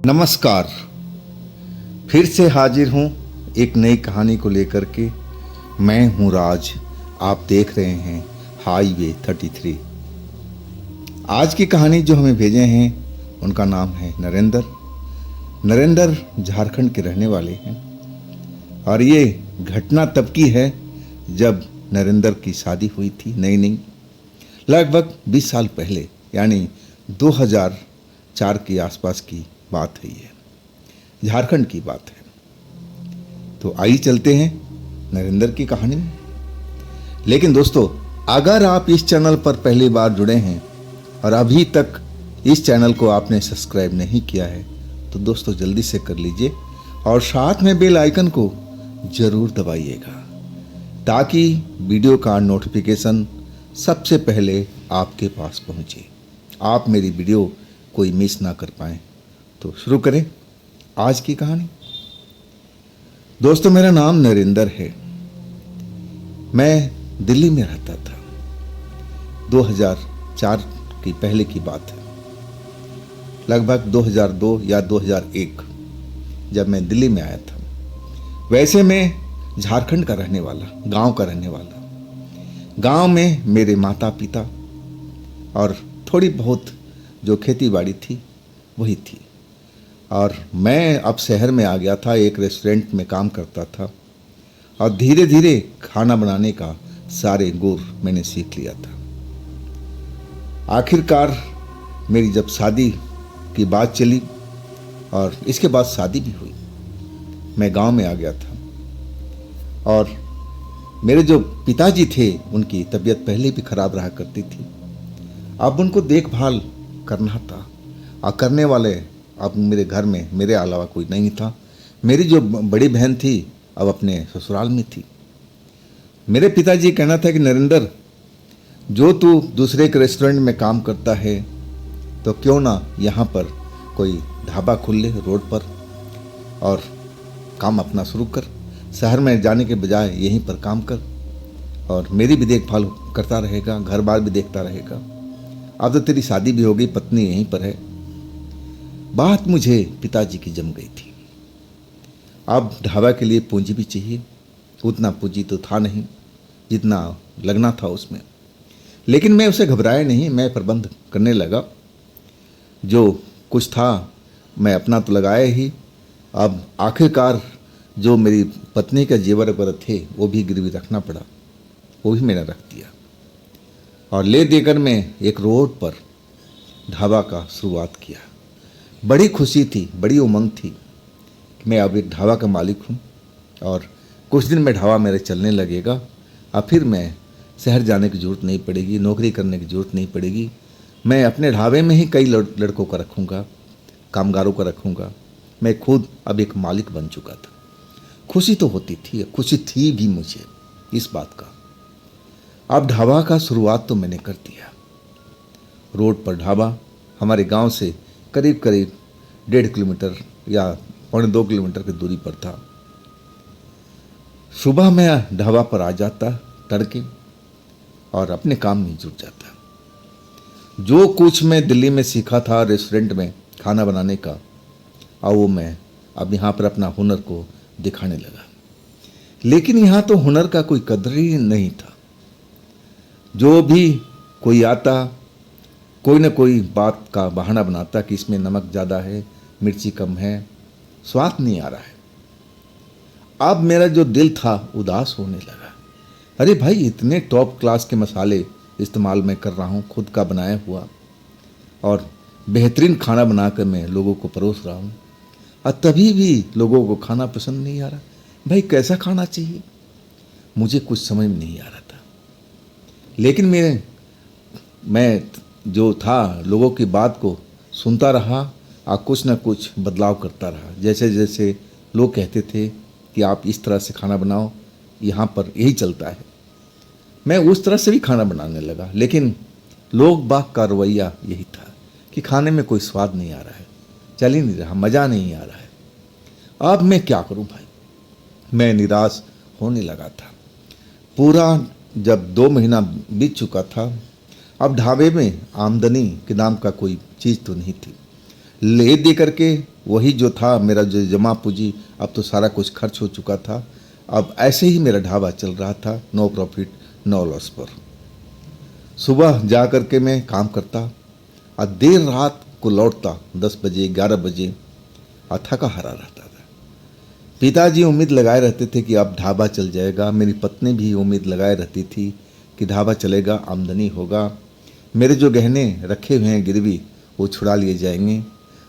नमस्कार। फिर से हाजिर हूँ एक नई कहानी को लेकर के। मैं हूँ राज। आप देख रहे हैं हाईवे 33। आज की कहानी जो हमें भेजे हैं उनका नाम है नरेंद्र। नरेंद्र झारखंड के रहने वाले हैं और ये घटना तब की है जब नरेंद्र की शादी हुई थी नई नई, लगभग 20 साल पहले, यानी 2004 के आसपास की बात है। ये झारखंड की बात है। तो आइए चलते हैं नरेंद्र की कहानी में। लेकिन दोस्तों, अगर आप इस चैनल पर पहली बार जुड़े हैं और अभी तक इस चैनल को आपने सब्सक्राइब नहीं किया है तो दोस्तों जल्दी से कर लीजिए और साथ में बेल आइकन को जरूर दबाइएगा ताकि वीडियो का नोटिफिकेशन सबसे पहले आपके पास पहुंचे, आप मेरी वीडियो कोई मिस ना कर पाएं। तो शुरू करें आज की कहानी। दोस्तों, मेरा नाम नरेंद्र है। मैं दिल्ली में रहता था। 2004 की पहले की बात है, लगभग 2002 या 2001 जब मैं दिल्ली में आया था। वैसे मैं झारखंड का रहने वाला, गांव का रहने वाला। गांव में मेरे माता पिता और थोड़ी बहुत जो खेती बाड़ी थी वही थी। और मैं अब शहर में आ गया था, एक रेस्टोरेंट में काम करता था और धीरे धीरे खाना बनाने का सारे गुर मैंने सीख लिया था। आखिरकार मेरी जब शादी की बात चली और इसके बाद शादी भी हुई, मैं गांव में आ गया था। और मेरे जो पिताजी थे उनकी तबीयत पहले भी खराब रहा करती थी। अब उनको देखभाल करना था और करने वाले अब मेरे घर में मेरे अलावा कोई नहीं था। मेरी जो बड़ी बहन थी अब अपने ससुराल में थी। मेरे पिताजी कहना था कि नरेंद्र, जो तू दूसरे के रेस्टोरेंट में काम करता है तो क्यों ना यहाँ पर कोई ढाबा खोल ले रोड पर और काम अपना शुरू कर। शहर में जाने के बजाय यहीं पर काम कर और मेरी भी देखभाल करता रहेगा, घर बार भी देखता रहेगा। अब तो तेरी शादी भी हो गई, पत्नी यहीं पर है। बात मुझे पिताजी की जम गई थी। अब ढाबा के लिए पूंजी भी चाहिए। उतना पूंजी तो था नहीं जितना लगना था उसमें, लेकिन मैं उसे घबराया नहीं। मैं प्रबंध करने लगा। जो कुछ था मैं अपना तो लगाया ही। अब आखिरकार जो मेरी पत्नी का जेवर वगैरह थे वो भी गिरवी रखना पड़ा, वो भी मैंने रख दिया और ले देकर मैं एक रोड पर ढाबा का शुरुआत किया। बड़ी खुशी थी, बड़ी उमंग थी कि मैं अब एक ढाबा का मालिक हूँ और कुछ दिन में ढाबा मेरे चलने लगेगा और फिर मैं शहर जाने की ज़रूरत नहीं पड़ेगी, नौकरी करने की ज़रूरत नहीं पड़ेगी। मैं अपने ढाबे में ही कई लड़कों का रखूँगा, कामगारों का रखूँगा। मैं खुद अब एक मालिक बन चुका था। खुशी तो होती थी, खुशी थी भी मुझे इस बात का। अब ढाबा का शुरुआत तो मैंने कर दिया। रोड पर ढाबा हमारे गांव से करीब करीब 1.5 किलोमीटर या 1.25 किलोमीटर की दूरी पर था। सुबह मैं ढाबा पर आ जाता तड़के और अपने काम में जुट जाता। जो कुछ मैं दिल्ली में सीखा था रेस्टोरेंट में खाना बनाने का, और वो मैं अब यहाँ पर अपना हुनर को दिखाने लगा। लेकिन यहाँ तो हुनर का कोई कदर ही नहीं था। जो भी कोई आता, कोई ना कोई बात का बहाना बनाता कि इसमें नमक ज़्यादा है, मिर्ची कम है, स्वाद नहीं आ रहा है। अब मेरा जो दिल था उदास होने लगा। अरे भाई, इतने टॉप क्लास के मसाले इस्तेमाल मैं कर रहा हूँ, खुद का बनाया हुआ, और बेहतरीन खाना बनाकर मैं लोगों को परोस रहा हूँ, और तभी भी लोगों को खाना पसंद नहीं आ रहा। भाई, कैसा खाना चाहिए? मुझे कुछ समझ में नहीं आ रहा था। लेकिन मैं जो था लोगों की बात को सुनता रहा और कुछ ना कुछ बदलाव करता रहा। जैसे जैसे लोग कहते थे कि आप इस तरह से खाना बनाओ, यहाँ पर यही चलता है, मैं उस तरह से भी खाना बनाने लगा। लेकिन लोग बाग का रवैया यही था कि खाने में कोई स्वाद नहीं आ रहा है, चल ही नहीं रहा, मज़ा नहीं आ रहा है। अब मैं क्या करूं भाई? मैं निराश होने लगा था। पूरा जब 2 महीना बीत चुका था, अब ढाबे में आमदनी के नाम का कोई चीज़ तो नहीं थी। ले दे करके वही जो था मेरा जो जमा पूंजी, अब तो सारा कुछ खर्च हो चुका था। अब ऐसे ही मेरा ढाबा चल रहा था, नो प्रॉफिट नो लॉस पर। सुबह जा कर के मैं काम करता और देर रात को लौटता 10 बजे 11 बजे और थका हारा रहता था। पिताजी उम्मीद लगाए रहते थे कि अब ढाबा चल जाएगा। मेरी पत्नी भी उम्मीद लगाए रहती थी कि ढाबा चलेगा, आमदनी होगा। मेरे जो गहने रखे हुए हैं गिरवी वो छुड़ा लिए जाएंगे।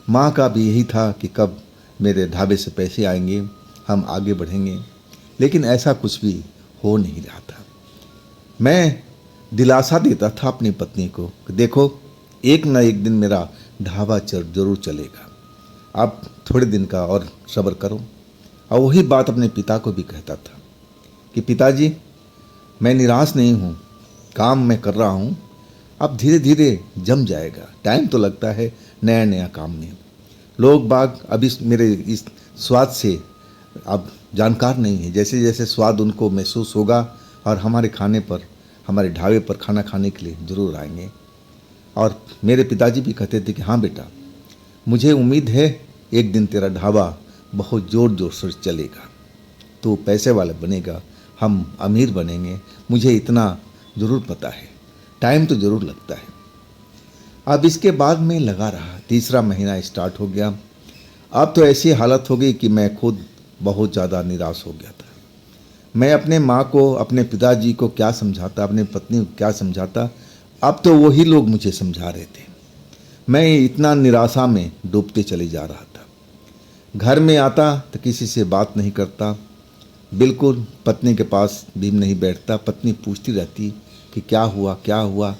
माँ का भी यही था कि कब मेरे ढाबे से पैसे आएंगे, हम आगे बढ़ेंगे। लेकिन ऐसा कुछ भी हो नहीं रहा था। मैं दिलासा देता था अपनी पत्नी को कि देखो, एक न एक दिन मेरा ढाबा जरूर चलेगा, आप थोड़े दिन का और सब्र करो। और वही बात अपने पिता को भी कहता था कि पिताजी, मैं निराश नहीं हूँ, काम मैं कर रहा हूँ, अब धीरे धीरे जम जाएगा, टाइम तो लगता है नया नया काम में। लोग बाग अब मेरे इस स्वाद से अब जानकार नहीं है। जैसे जैसे स्वाद उनको महसूस होगा और हमारे खाने पर, हमारे ढाबे पर खाना खाने के लिए ज़रूर आएंगे। और मेरे पिताजी भी कहते थे कि हाँ बेटा, मुझे उम्मीद है एक दिन तेरा ढाबा बहुत ज़ोर ज़ोर से चलेगा, तो पैसे वाला बनेगा, हम अमीर बनेंगे, मुझे इतना ज़रूर पता है, टाइम तो ज़रूर लगता है। अब इसके बाद मैं लगा रहा, तीसरा महीना स्टार्ट हो गया। अब तो ऐसी हालत हो गई कि मैं खुद बहुत ज़्यादा निराश हो गया था। मैं अपने माँ को, अपने पिताजी को क्या समझाता, अपनी पत्नी को क्या समझाता, अब तो वही लोग मुझे समझा रहे थे। मैं इतना निराशा में डूबते चले जा रहा था। घर में आता तो किसी से बात नहीं करता, बिल्कुल पत्नी के पास भी नहीं बैठता। पत्नी पूछती रहती कि क्या हुआ क्या हुआ।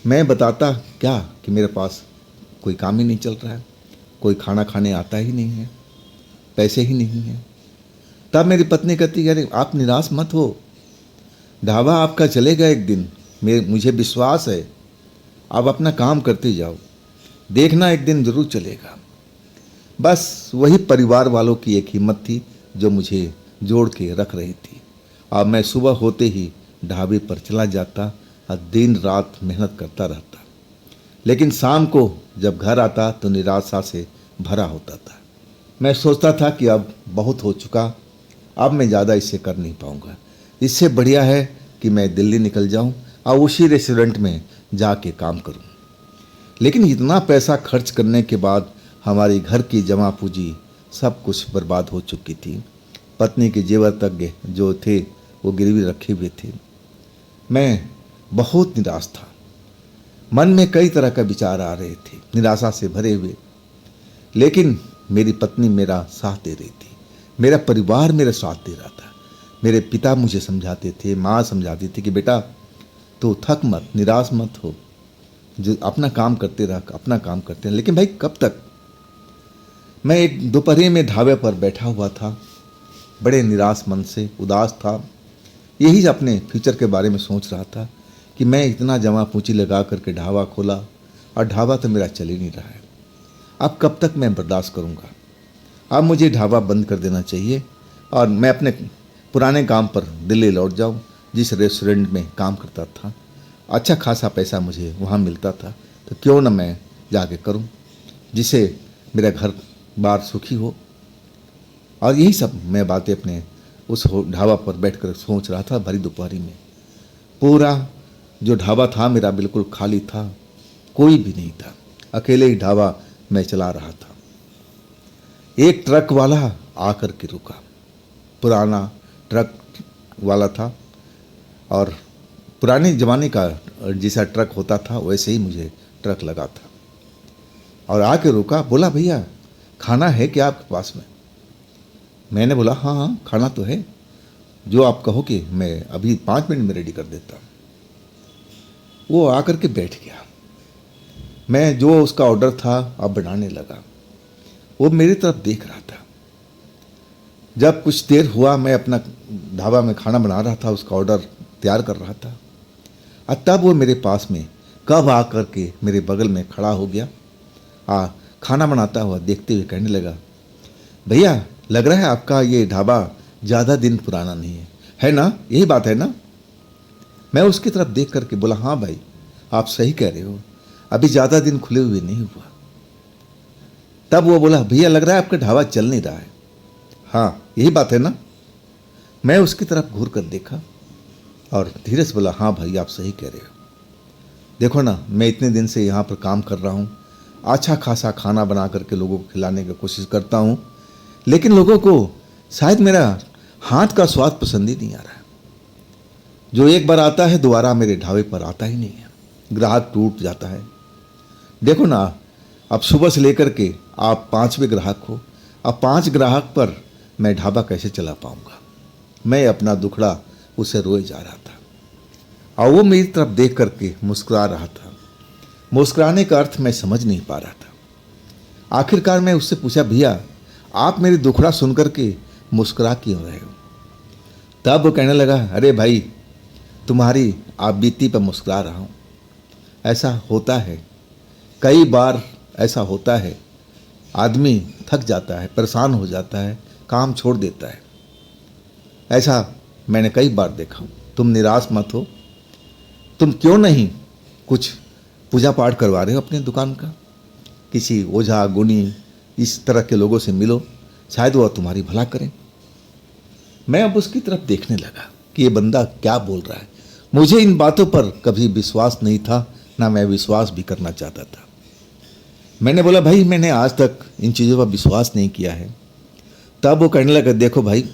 मैं बताता क्या कि मेरे पास कोई काम ही नहीं चल रहा है, कोई खाना खाने आता ही नहीं है, पैसे ही नहीं है। तब मेरी पत्नी कहती अरे आप निराश मत हो, ढाबा आपका चलेगा एक दिन, मुझे विश्वास है, आप अपना काम करते जाओ, देखना एक दिन ज़रूर चलेगा। बस वही परिवार वालों की एक हिम्मत थी जो मुझे जोड़ के रख रही थी। अब मैं सुबह होते ही ढाबे पर चला जाता और दिन रात मेहनत करता रहता। लेकिन शाम को जब घर आता तो निराशा से भरा होता था। मैं सोचता था कि अब बहुत हो चुका, अब मैं ज़्यादा इससे कर नहीं पाऊँगा, इससे बढ़िया है कि मैं दिल्ली निकल जाऊँ और उसी रेस्टोरेंट में जाके काम करूँ। लेकिन इतना पैसा खर्च करने के बाद हमारी घर की जमा पूंजी सब कुछ बर्बाद हो चुकी थी। पत्नी के जेवर तक जो थे वो गिरवी रखे हुए थे। मैं बहुत निराश था, मन में कई तरह का विचार आ रहे थे, निराशा से भरे हुए। लेकिन मेरी पत्नी मेरा साथ दे रही थी, मेरा परिवार मेरा साथ दे रहा था। मेरे पिता मुझे समझाते थे, माँ समझाती थी कि बेटा तो थक मत, निराश मत हो, जो अपना काम करते रह, अपना काम करते रह। लेकिन भाई कब तक। मैं एक दोपहर में ढाबे पर बैठा हुआ था, बड़े निराश मन से उदास था। यही अपने फ्यूचर के बारे में सोच रहा था कि मैं इतना जमा पूंजी लगा करके ढाबा खोला और ढाबा तो मेरा चल ही नहीं रहा है। अब कब तक मैं बर्दाश्त करूंगा, अब मुझे ढाबा बंद कर देना चाहिए और मैं अपने पुराने काम पर दिल्ली लौट जाऊं, जिस रेस्टोरेंट में काम करता था। अच्छा खासा पैसा मुझे वहाँ मिलता था, तो क्यों न मैं जाके करूं, जिससे मेरा घर बार सुखी हो। और यही सब मैं बातें अपने उस ढाबा पर बैठकर सोच रहा था भरी दोपहरी में। पूरा जो ढाबा था मेरा बिल्कुल खाली था, कोई भी नहीं था, अकेले ही ढाबा मैं चला रहा था। एक ट्रक वाला आकर के रुका, पुराना ट्रक वाला था और पुराने ज़माने का जैसा ट्रक होता था वैसे ही मुझे ट्रक लगा था। और आके रुका, बोला भैया खाना है क्या आपके पास में। मैंने बोला हाँ हाँ खाना तो है, जो आप कहो कि मैं अभी 5 मिनट में रेडी कर देता हूँ। वो आकर के बैठ गया, मैं जो उसका ऑर्डर था अब बनाने लगा। वो मेरी तरफ देख रहा था। जब कुछ देर हुआ, मैं अपना ढाबा में खाना बना रहा था, उसका ऑर्डर तैयार कर रहा था, और तब वो मेरे पास में कब आकर के मेरे बगल में खड़ा हो गया, खाना बनाता हुआ देखते हुए कहने लगा, भैया लग रहा है आपका ये ढाबा ज़्यादा दिन पुराना नहीं है ना, यही बात है ना। मैं उसकी तरफ देख करके बोला हाँ भाई आप सही कह रहे हो, अभी ज़्यादा दिन खुले हुए नहीं हुआ। तब वो बोला, भैया लग रहा है आपका ढाबा चल नहीं रहा है। हाँ यही बात है ना। मैं उसकी तरफ घूर कर देखा और धीरे से बोला, हाँ भाई आप सही कह रहे हो। देखो ना, मैं इतने दिन से यहाँ पर काम कर रहा हूँ, अच्छा खासा खाना बना करके लोगों को खिलाने की कोशिश करता हूँ, लेकिन लोगों को शायद मेरा हाथ का स्वाद पसंद ही नहीं आ रहा है। जो एक बार आता है दोबारा मेरे ढाबे पर आता ही नहीं है, ग्राहक टूट जाता है। देखो ना, अब सुबह से लेकर के आप 5वें ग्राहक हो, अब 5 ग्राहक पर मैं ढाबा कैसे चला पाऊँगा। मैं अपना दुखड़ा उसे रोए जा रहा था और वो मेरी तरफ देख करके मुस्कुरा रहा था। मुस्कुराने का अर्थ मैं समझ नहीं पा रहा था। आखिरकार मैं उससे पूछा, भैया आप मेरी दुखड़ा सुन करके मुस्कुरा क्यों रहे हो। तब वो कहने लगा, अरे भाई तुम्हारी आप बीती पर मुस्कुरा रहा हूँ। ऐसा होता है, कई बार ऐसा होता है, आदमी थक जाता है, परेशान हो जाता है, काम छोड़ देता है। ऐसा मैंने कई बार देखा। तुम निराश मत हो। तुम क्यों नहीं कुछ पूजा पाठ करवा रहे हो अपनी दुकान का, किसी ओझा गुनी इस तरह के लोगों से मिलो, शायद वो तुम्हारी भला करें। मैं अब उसकी तरफ देखने लगा कि ये बंदा क्या बोल रहा है। मुझे इन बातों पर कभी विश्वास नहीं था, ना मैं विश्वास भी करना चाहता था। मैंने बोला, भाई मैंने आज तक इन चीज़ों पर विश्वास नहीं किया है। तब वो कहने लगा, देखो भाई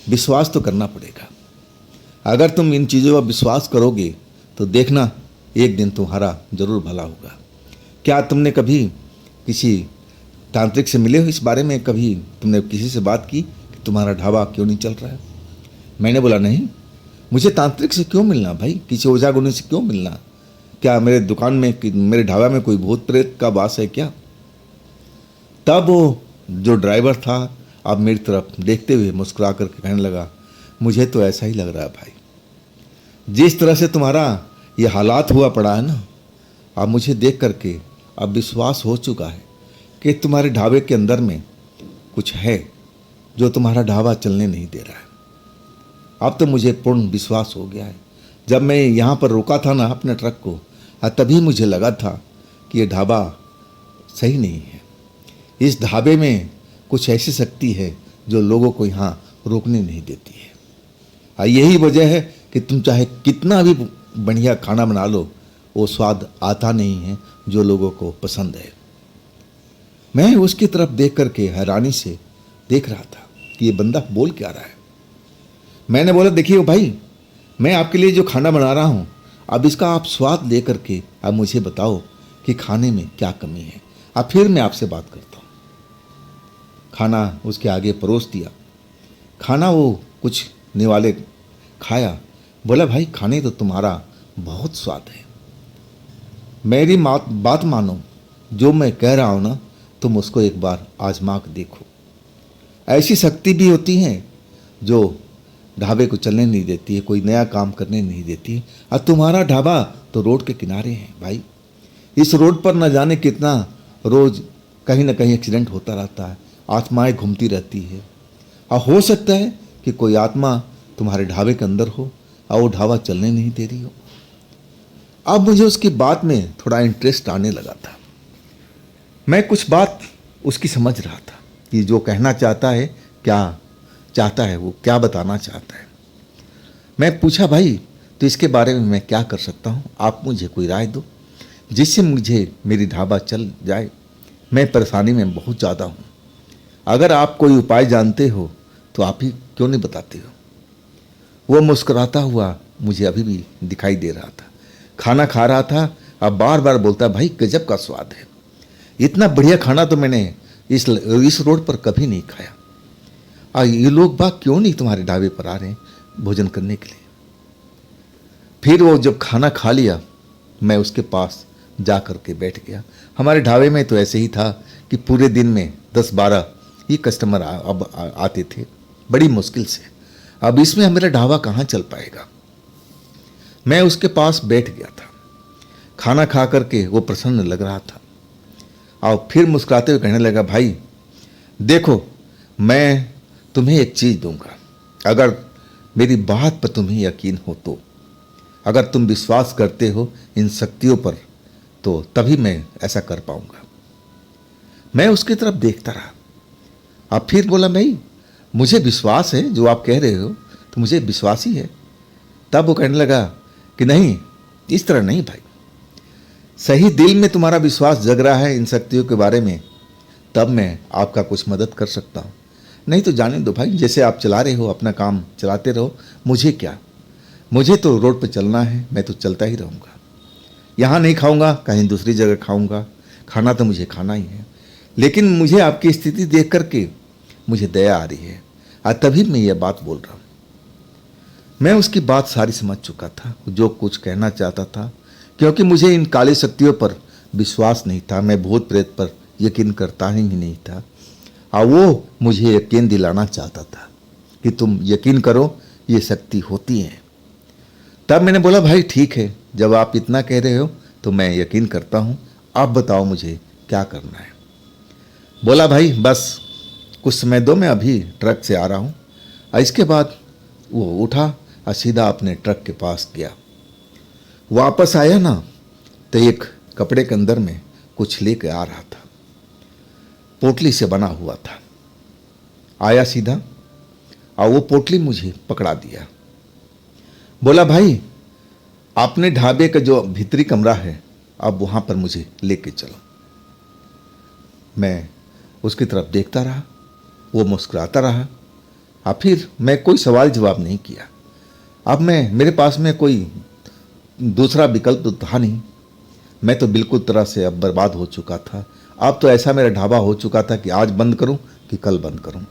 विश्वास तो करना पड़ेगा। अगर तुम इन चीज़ों पर विश्वास करोगे तो देखना एक दिन तुम्हारा जरूर भला होगा। क्या तुमने कभी किसी तांत्रिक से मिले हो, इस बारे में कभी तुमने किसी से बात की कि तुम्हारा ढाबा क्यों नहीं चल रहा है। मैंने बोला, नहीं, मुझे तांत्रिक से क्यों मिलना भाई, किसी ओझा गुनी से क्यों मिलना। क्या मेरे दुकान में, मेरे ढाबा में कोई भूत प्रेत का वास है क्या। तब वो जो ड्राइवर था अब मेरी तरफ देखते हुए मुस्कुरा करके कहने लगा, मुझे तो ऐसा ही लग रहा है भाई, जिस तरह से तुम्हारा ये हालात हुआ पड़ा है ना, अब मुझे देख करके अब विश्वास हो चुका है कि तुम्हारे ढाबे के अंदर में कुछ है जो तुम्हारा ढाबा चलने नहीं दे रहा है। अब तो मुझे पूर्ण विश्वास हो गया है। जब मैं यहाँ पर रुका था ना अपने ट्रक को, तभी मुझे लगा था कि ये ढाबा सही नहीं है। इस ढाबे में कुछ ऐसी शक्ति है जो लोगों को यहाँ रोकने नहीं देती है। यही वजह है कि तुम चाहे कितना भी बढ़िया खाना बना लो, वो स्वाद आता नहीं है जो लोगों को पसंद है। मैं उसकी तरफ देख करके हैरानी से देख रहा था कि ये बंदा बोल क्या रहा है। मैंने बोला, देखिए भाई, मैं आपके लिए जो खाना बना रहा हूँ, अब इसका आप स्वाद ले करके अब मुझे बताओ कि खाने में क्या कमी है, अब फिर मैं आपसे बात करता हूँ। खाना उसके आगे परोस दिया। खाना वो कुछ निवाले खाया। बोला, भाई खाने तो तुम्हारा बहुत स्वाद है। मेरी बात मानो, जो मैं कह रहा हूँ ना, तुम उसको एक बार आजमा कर देखो। ऐसी शक्ति भी होती हैं जो ढाबे को चलने नहीं देती है, कोई नया काम करने नहीं देती है। और तुम्हारा ढाबा तो रोड के किनारे है भाई। इस रोड पर न जाने कितना रोज कहीं ना कहीं एक्सीडेंट होता रहता है, आत्माएं घूमती रहती है। और हो सकता है कि कोई आत्मा तुम्हारे ढाबे के अंदर हो और वो ढाबा चलने नहीं दे रही हो। अब मुझे उसकी बात में थोड़ा इंटरेस्ट आने लगा था। मैं कुछ बात उसकी समझ रहा था कि जो कहना चाहता है, क्या चाहता है, वो क्या बताना चाहता है। मैं पूछा, भाई तो इसके बारे में मैं क्या कर सकता हूँ, आप मुझे कोई राय दो जिससे मुझे मेरी ढाबा चल जाए। मैं परेशानी में बहुत ज़्यादा हूँ। अगर आप कोई उपाय जानते हो तो आप ही क्यों नहीं बताते हो। वो मुस्कुराता हुआ मुझे अभी भी दिखाई दे रहा था। खाना खा रहा था, अब बार बार बोलता, भाई गजब का स्वाद है, इतना बढ़िया खाना तो मैंने इस रोड पर कभी नहीं खाया। ये लोग बाग क्यों नहीं तुम्हारे ढाबे पर आ रहे हैं भोजन करने के लिए। फिर वो जब खाना खा लिया, मैं उसके पास जा कर के बैठ गया। हमारे ढाबे में तो ऐसे ही था कि पूरे दिन में 10-12 ही कस्टमर आते थे, बड़ी मुश्किल से। अब इसमें मेरा ढाबा कहाँ चल पाएगा। मैं उसके पास बैठ गया था। खाना खा करके वो प्रसन्न लग रहा था और फिर मुस्कुराते हुए कहने लगा, भाई देखो, मैं तुम्हें एक चीज़ दूंगा, अगर मेरी बात पर तुम्हें यकीन हो तो, अगर तुम विश्वास करते हो इन शक्तियों पर, तो तभी मैं ऐसा कर पाऊंगा। मैं उसकी तरफ देखता रहा। अब फिर बोला, भाई मुझे विश्वास है, जो आप कह रहे हो तो मुझे विश्वास ही है। तब वो कहने लगा कि नहीं, इस तरह नहीं भाई, सही दिल में तुम्हारा विश्वास जग रहा है इन शक्तियों के बारे में, तब मैं आपका कुछ मदद कर सकता हूँ। नहीं तो जाने दो भाई, जैसे आप चला रहे हो अपना काम चलाते रहो, मुझे क्या, मुझे तो रोड पर चलना है, मैं तो चलता ही रहूँगा। यहाँ नहीं खाऊंगा, कहीं दूसरी जगह खाऊंगा, खाना तो मुझे खाना ही है। लेकिन मुझे आपकी स्थिति देख करके मुझे दया आ रही है, और तभी मैं ये बात बोल रहा हूँ। मैं उसकी बात सारी समझ चुका था, जो कुछ कहना चाहता था, क्योंकि मुझे इन काली शक्तियों पर विश्वास नहीं था। मैं भूत प्रेत पर यकीन करता ही नहीं था, और वो मुझे यकीन दिलाना चाहता था कि तुम यकीन करो, ये शक्ति होती है। तब मैंने बोला, भाई ठीक है, जब आप इतना कह रहे हो तो मैं यकीन करता हूँ, आप बताओ मुझे क्या करना है। बोला, भाई बस कुछ समय दो, मैं अभी ट्रक से आ रहा हूँ। और इसके बाद वो उठा और सीधा अपने ट्रक के पास गया। वापस आया ना, तो एक कपड़े के अंदर में कुछ लेके आ रहा था, पोटली से बना हुआ था। आया सीधा, और वो पोटली मुझे पकड़ा दिया। बोला, भाई आपने ढाबे का जो भीतरी कमरा है, अब वहाँ पर मुझे लेके चलो। मैं उसकी तरफ देखता रहा, वो मुस्कुराता रहा। और फिर मैं कोई सवाल जवाब नहीं किया। अब मेरे पास में कोई दूसरा विकल्प तो था नहीं। मैं तो बिल्कुल तरह से अब बर्बाद हो चुका था। अब तो ऐसा मेरा ढाबा हो चुका था कि आज बंद करूं कि कल बंद करूं।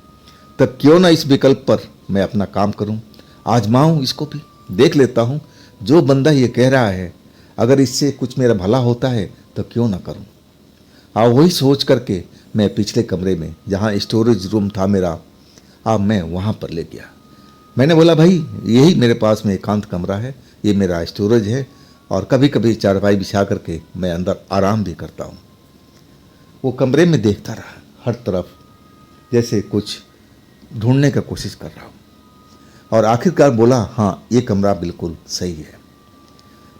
तब क्यों ना इस विकल्प पर मैं अपना काम करूं, आजमाऊं, इसको भी देख लेता हूं। जो बंदा ये कह रहा है, अगर इससे कुछ मेरा भला होता है तो क्यों ना करूं। और वही सोच करके मैं पिछले कमरे में, जहाँ स्टोरेज रूम था मेरा, अब मैं वहाँ पर ले गया। मैंने बोला, भाई यही मेरे पास में एकांत कमरा है, ये मेरा स्टोरेज है, और कभी कभी चारपाई बिछा करके मैं अंदर आराम भी करता हूँ। वो कमरे में देखता रहा हर तरफ, जैसे कुछ ढूंढने का कोशिश कर रहा हूँ, और आखिरकार बोला, हाँ ये कमरा बिल्कुल सही है।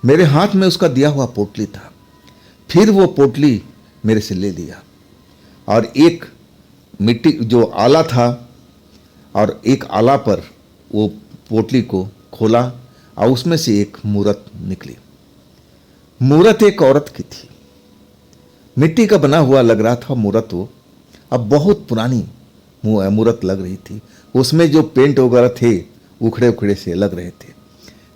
मेरे हाथ में उसका दिया हुआ पोटली था। फिर वो पोटली मेरे से ले लिया, और एक मिट्टी जो आला था, और एक आला पर वो पोटली को खोला, और उसमें से एक मूरत निकली। मूरत एक औरत की थी, मिट्टी का बना हुआ लग रहा था मूरत। वो अब बहुत पुरानी मूरत लग रही थी। उसमें जो पेंट वगैरह थे उखड़े उखड़े से लग रहे थे।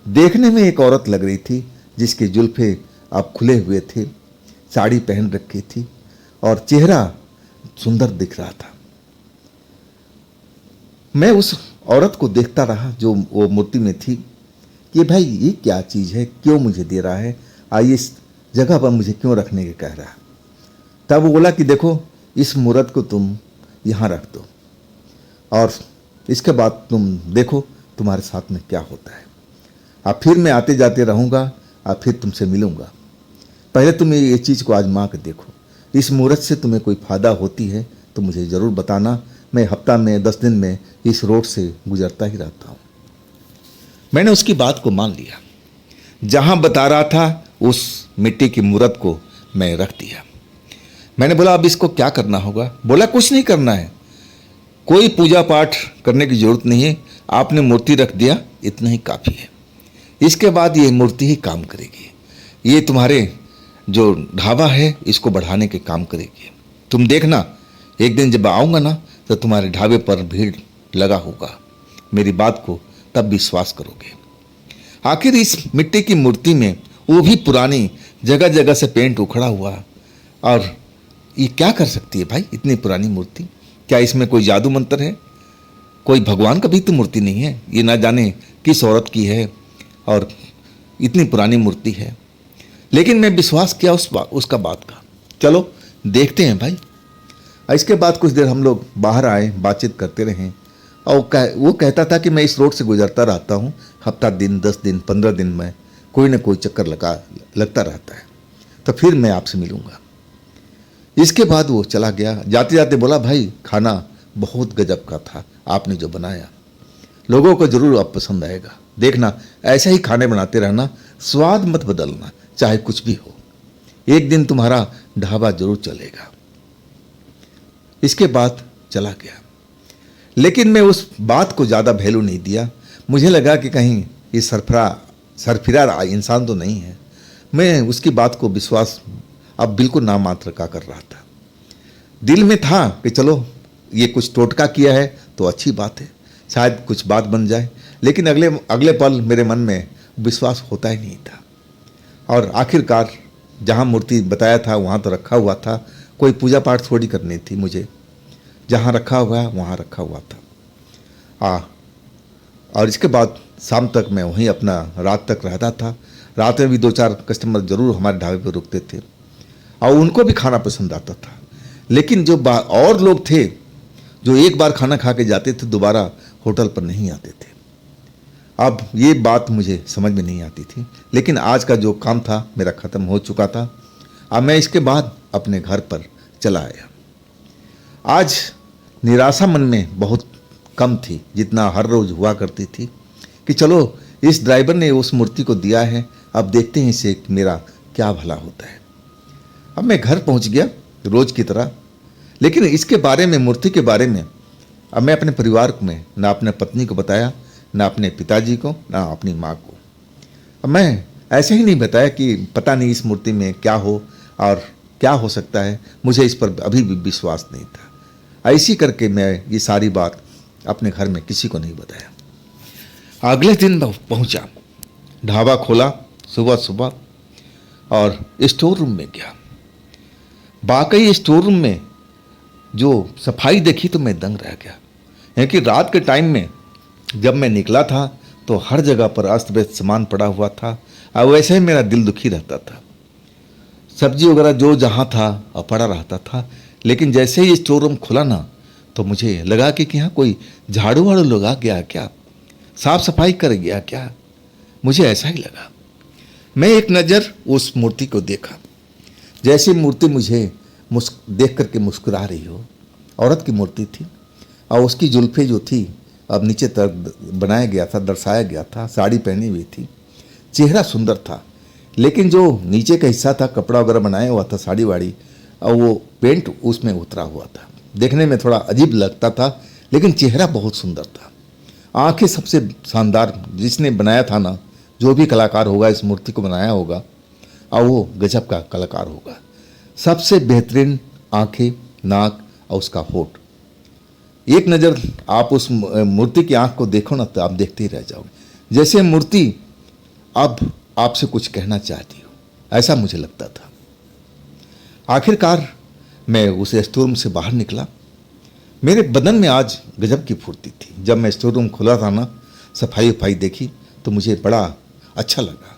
देखने में एक औरत लग रही थी, जिसके जुल्फे अब खुले हुए थे, साड़ी पहन रखी थी, और चेहरा सुंदर दिख रहा था। मैं उस औरत को देखता रहा जो वो मूर्ति में थी, कि भाई ये क्या चीज़ है, क्यों मुझे दे रहा है, इस जगह पर मुझे क्यों रखने के कह रहा है। तब वो बोला कि देखो, इस मूर्त को तुम यहाँ रख दो, और इसके बाद तुम देखो तुम्हारे साथ में क्या होता है। अब फिर मैं आते जाते रहूँगा, और फिर तुमसे मिलूँगा। पहले तुम ये चीज़ को आजमा कर देखो। इस मूर्त से तुम्हें कोई फ़ायदा होती है तो मुझे ज़रूर बताना। मैं हफ्ता में 10 दिन में इस रोड से गुजरता ही रहता हूँ। मैंने उसकी बात को मान लिया। जहाँ बता रहा था उस मिट्टी की मूर्त को मैं रख दिया। मैंने बोला, अब इसको क्या करना होगा। बोला, कुछ नहीं करना है, कोई पूजा पाठ करने की ज़रूरत नहीं है, आपने मूर्ति रख दिया, इतना ही काफ़ी है। इसके बाद ये मूर्ति ही काम करेगी, ये तुम्हारे जो ढाबा है इसको बढ़ाने के काम करेगी। तुम देखना, एक दिन जब आऊँगा ना, तो तुम्हारे ढाबे पर भीड़ लगा होगा। मेरी बात को तब विश्वास करोगे। आखिर इस मिट्टी की मूर्ति में, वो भी पुरानी, जगह जगह से पेंट उखड़ा हुआ, और ये क्या कर सकती है भाई इतनी पुरानी मूर्ति। क्या इसमें कोई जादू मंत्र है? कोई भगवान का भी तो मूर्ति नहीं है, ये ना जाने किस औरत की है, और इतनी पुरानी मूर्ति है। लेकिन मैं विश्वास किया उसका बात का। चलो देखते हैं भाई। इसके बाद कुछ देर हम लोग बाहर आए, बातचीत करते रहे, और वो कहता था कि मैं इस रोड से गुजरता रहता हूँ, हफ्ता दिन, 10 दिन, 15 दिन में कोई ना कोई चक्कर लगता रहता है, तो फिर मैं आपसे मिलूँगा। इसके बाद वो चला गया। जाते जाते बोला, भाई खाना बहुत गजब का था आपने जो बनाया, लोगों को ज़रूर अब पसंद आएगा। देखना, ऐसे ही खाने बनाते रहना, स्वाद मत बदलना, चाहे कुछ भी हो। एक दिन तुम्हारा ढाबा जरूर चलेगा। इसके बाद चला गया। लेकिन मैं उस बात को ज़्यादा वैल्यू नहीं दिया। मुझे लगा कि कहीं ये सरफिरा इंसान तो नहीं है। मैं उसकी बात को विश्वास अब बिल्कुल नामात्र का कर रहा था। दिल में था कि चलो ये कुछ टोटका किया है तो अच्छी बात है, शायद कुछ बात बन जाए। लेकिन अगले अगले पल मेरे मन में विश्वास होता ही नहीं था। और आखिरकार जहाँ मूर्ति बताया था वहाँ तो रखा हुआ था, कोई पूजा पाठ थोड़ी करनी थी मुझे, जहाँ रखा हुआ है वहाँ रखा हुआ था। और इसके बाद शाम तक मैं वहीं अपना रात तक रहता था। रात में भी 2-4 कस्टमर ज़रूर हमारे ढाबे पर रुकते थे और उनको भी खाना पसंद आता था। लेकिन जो और लोग थे जो एक बार खाना खा के जाते थे दोबारा होटल पर नहीं आते थे। अब ये बात मुझे समझ में नहीं आती थी। लेकिन आज का जो काम था मेरा ख़त्म हो चुका था। अब मैं इसके बाद अपने घर पर चला आया। आज निराशा मन में बहुत कम थी जितना हर रोज़ हुआ करती थी कि चलो इस ड्राइवर ने उस मूर्ति को दिया है, अब देखते हैं इसे मेरा क्या भला होता है। अब मैं घर पहुंच गया रोज़ की तरह। लेकिन इसके बारे में, मूर्ति के बारे में अब मैं अपने परिवार में ना अपने पत्नी को बताया, ना अपने पिताजी को, ना अपनी माँ को। अब मैं ऐसे ही नहीं बताया कि पता नहीं इस मूर्ति में क्या हो और क्या हो सकता है। मुझे इस पर अभी भी विश्वास नहीं था। ऐसी करके मैं ये सारी बात अपने घर में किसी को नहीं बताया। अगले दिन पहुंचा, ढाबा खोला सुबह सुबह और स्टोर रूम में गया। वाकई स्टोर रूम में जो सफाई देखी तो मैं दंग रह गया। क्योंकि रात के टाइम में जब मैं निकला था तो हर जगह पर अस्त व्यस्त सामान पड़ा हुआ था और वैसे ही मेरा दिल दुखी रहता था। सब्जी वगैरह जो जहाँ था पड़ा रहता था। लेकिन जैसे ही स्टोर रूम खुला ना तो मुझे लगा कि यहाँ कोई झाड़ू वाड़ू लगा गया क्या, साफ सफाई कर गया क्या, मुझे ऐसा ही लगा। मैं एक नज़र उस मूर्ति को देखा। जैसी मूर्ति मुझे देख करके मुस्कुरा रही हो, औरत की मूर्ति थी और उसकी जुल्फे जो थी अब नीचे तक बनाया गया था, दर्शाया गया था, साड़ी पहनी हुई थी, चेहरा सुंदर था। लेकिन जो नीचे का हिस्सा था कपड़ा वगैरह बनाया हुआ था, साड़ी वाड़ी, और वो पेंट उसमें उतरा हुआ था। देखने में थोड़ा अजीब लगता था लेकिन चेहरा बहुत सुंदर था। आंखें सबसे शानदार, जिसने बनाया था ना, जो भी कलाकार होगा इस मूर्ति को बनाया होगा और वो गजब का कलाकार होगा। सबसे बेहतरीन आंखें, नाक और उसका होठ। एक नज़र आप उस मूर्ति की आंख को देखो ना तो आप देखते ही रह जाओगे, जैसे मूर्ति अब आपसे कुछ कहना चाहती हो, ऐसा मुझे लगता था। आखिरकार मैं उस स्टोर रूम से बाहर निकला। मेरे बदन में आज गजब की फुर्ती थी। जब मैं स्टोर रूम खुला था ना, सफाई वफाई देखी तो मुझे बड़ा अच्छा लगा।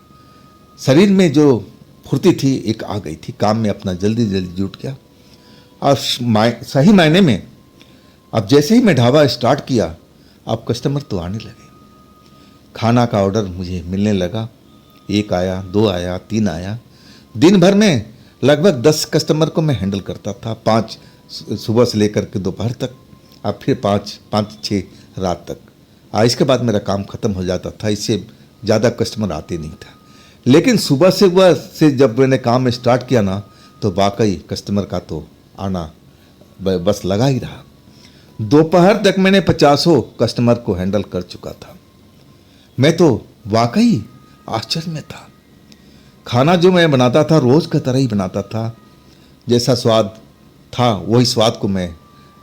शरीर में जो फुर्ती थी एक आ गई थी। काम में अपना जल्दी जल्दी जुट गया और सही मायने में अब जैसे ही मैं ढाबा स्टार्ट किया अब कस्टमर तो आने लगे। खाना का ऑर्डर मुझे मिलने लगा। 1 आया, 2 आया, 3 आया। दिन भर में लगभग 10 कस्टमर को मैं हैंडल करता था। 5 सुबह से लेकर के दोपहर तक, अब फिर 5-6 रात तक। इसके बाद मेरा काम ख़त्म हो जाता था। इससे ज़्यादा कस्टमर आते नहीं था। लेकिन सुबह से जब मैंने काम स्टार्ट किया ना तो वाकई कस्टमर का तो आना बस लगा ही रहा। दोपहर तक मैंने 50 कस्टमर को हैंडल कर चुका था। मैं तो वाकई आश्चर्य में था। खाना जो मैं बनाता था रोज़ की तरह ही बनाता था। जैसा स्वाद था वही स्वाद को मैं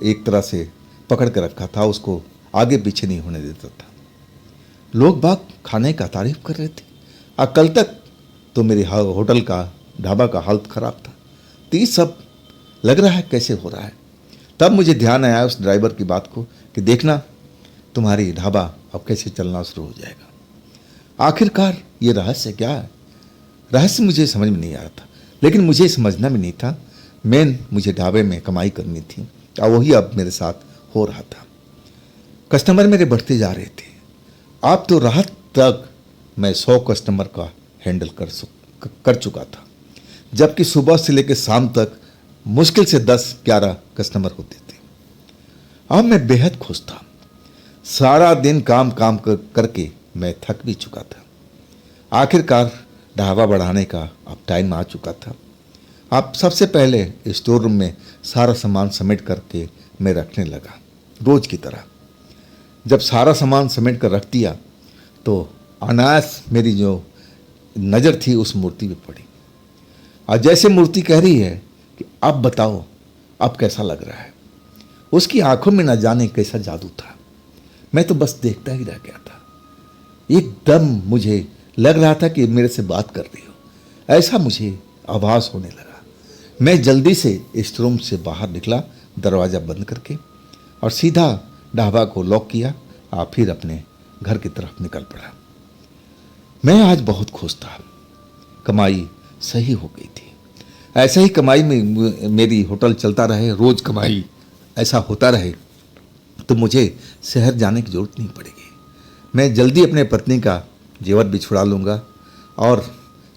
एक तरह से पकड़ के रखा था, उसको आगे पीछे नहीं होने देता था। लोग बाग खाने का तारीफ कर रहे थे। कल तक तो मेरे होटल का, ढाबा का हालत ख़राब था। तो ये सब लग रहा है कैसे हो रहा है। तब मुझे ध्यान आया उस ड्राइवर की बात को कि देखना तुम्हारी ढाबा अब कैसे चलना शुरू हो जाएगा। आखिरकार ये रहस्य क्या है? रहस्य मुझे समझ में नहीं आ रहा था, लेकिन मुझे समझना भी नहीं था। मुझे ढाबे में कमाई करनी थी और वही अब मेरे साथ हो रहा था। कस्टमर मेरे बढ़ते जा रहे थे। अब तो रात तक मैं 100 कस्टमर का हैंडल कर चुका था, जबकि सुबह से लेकर शाम तक मुश्किल से 10-11 कस्टमर होते थे। अब मैं बेहद खुश था। सारा दिन काम करके मैं थक भी चुका था। आखिरकार ढाबा बढ़ाने का अब टाइम आ चुका था। अब सबसे पहले स्टोर रूम में सारा सामान समेट करके मैं रखने लगा, रोज की तरह। जब सारा सामान समेट कर रख दिया तो अनायास मेरी जो नज़र थी उस मूर्ति पे पड़ी। और जैसे मूर्ति कह रही है कि अब बताओ अब कैसा लग रहा है। उसकी आंखों में न जाने कैसा जादू था। मैं तो बस देखता ही रह गया था। एकदम मुझे लग रहा था कि मेरे से बात कर रही हो, ऐसा मुझे आभास होने लगा। मैं जल्दी से इस रूम से बाहर निकला, दरवाज़ा बंद करके, और सीधा ढाबा को लॉक किया और फिर अपने घर की तरफ निकल पड़ा। मैं आज बहुत खुश था। कमाई सही हो गई थी। ऐसा ही कमाई में मेरी होटल चलता रहे, रोज कमाई ऐसा होता रहे तो मुझे शहर जाने की जरूरत नहीं पड़ेगी। मैं जल्दी अपने पत्नी का जेवर भी छुड़ा लूँगा और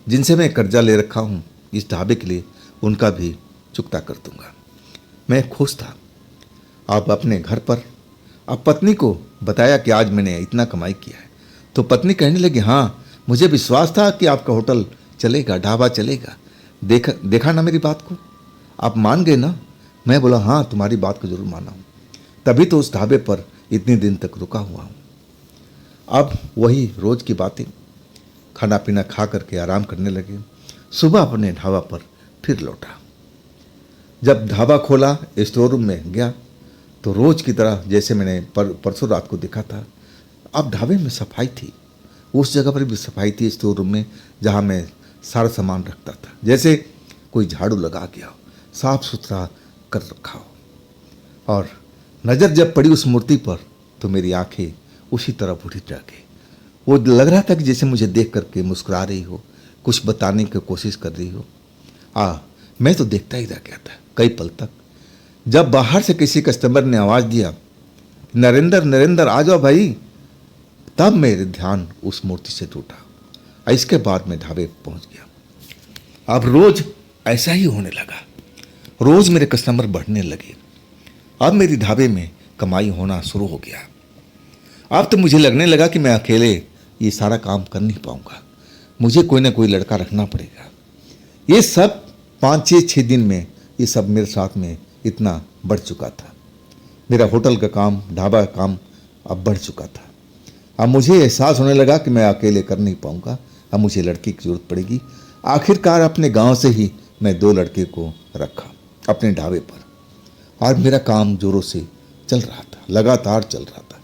जिनसे मैं कर्जा ले रखा हूँ इस ढाबे के लिए उनका भी चुकता कर दूँगा। मैं खुश था। अब अपने घर पर अब पत्नी को बताया कि आज मैंने इतना कमाई किया है, तो पत्नी कहने लगी, हाँ मुझे विश्वास था कि आपका होटल चलेगा, ढाबा चलेगा। देखा ना मेरी बात को, आप मान गए ना। मैं बोला, हाँ तुम्हारी बात को जरूर माना हूँ, तभी तो उस ढाबे पर इतने दिन तक रुका हुआ हूँ। अब वही रोज की बातें, खाना पीना खा करके आराम करने लगे। सुबह अपने ढाबा पर फिर लौटा। जब ढाबा खोला, स्टोर रूम में गया तो रोज की तरह जैसे मैंने परसों रात को देखा था, अब ढाबे में सफाई थी। उस जगह पर भी सफाई थी स्टोर रूम में जहाँ मैं सारा सामान रखता था, जैसे कोई झाड़ू लगा गया हो, साफ सुथरा कर रखा हो। और नज़र जब पड़ी उस मूर्ति पर तो मेरी आंखें उसी तरफ उठी रह गई। वो लग रहा था कि जैसे मुझे देख करके मुस्कुरा रही हो, कुछ बताने की कोशिश कर रही हो। मैं तो देखता ही रह गया था कई पल तक। जब बाहर से किसी कस्टमर ने आवाज़ दिया, नरेंद्र नरेंद्र आ जाओ भाई, तब मेरे ध्यान उस मूर्ति से टूटा। इसके बाद मैं ढाबे पहुंच गया। अब रोज ऐसा ही होने लगा। रोज मेरे कस्टमर बढ़ने लगे। अब मेरी ढाबे में कमाई होना शुरू हो गया। अब तो मुझे लगने लगा कि मैं अकेले ये सारा काम कर नहीं पाऊंगा, मुझे कोई ना कोई लड़का रखना पड़ेगा। ये सब 5-6 दिन में ये सब मेरे साथ में इतना बढ़ चुका था। मेरा होटल का काम, ढाबा का काम अब बढ़ चुका था। अब मुझे एहसास होने लगा कि मैं अकेले कर नहीं पाऊंगा, अब मुझे लड़की की जरूरत पड़ेगी। आखिरकार अपने गांव से ही मैं 2 लड़के को रखा अपने ढाबे पर, और मेरा काम जोरों से चल रहा था, लगातार चल रहा था।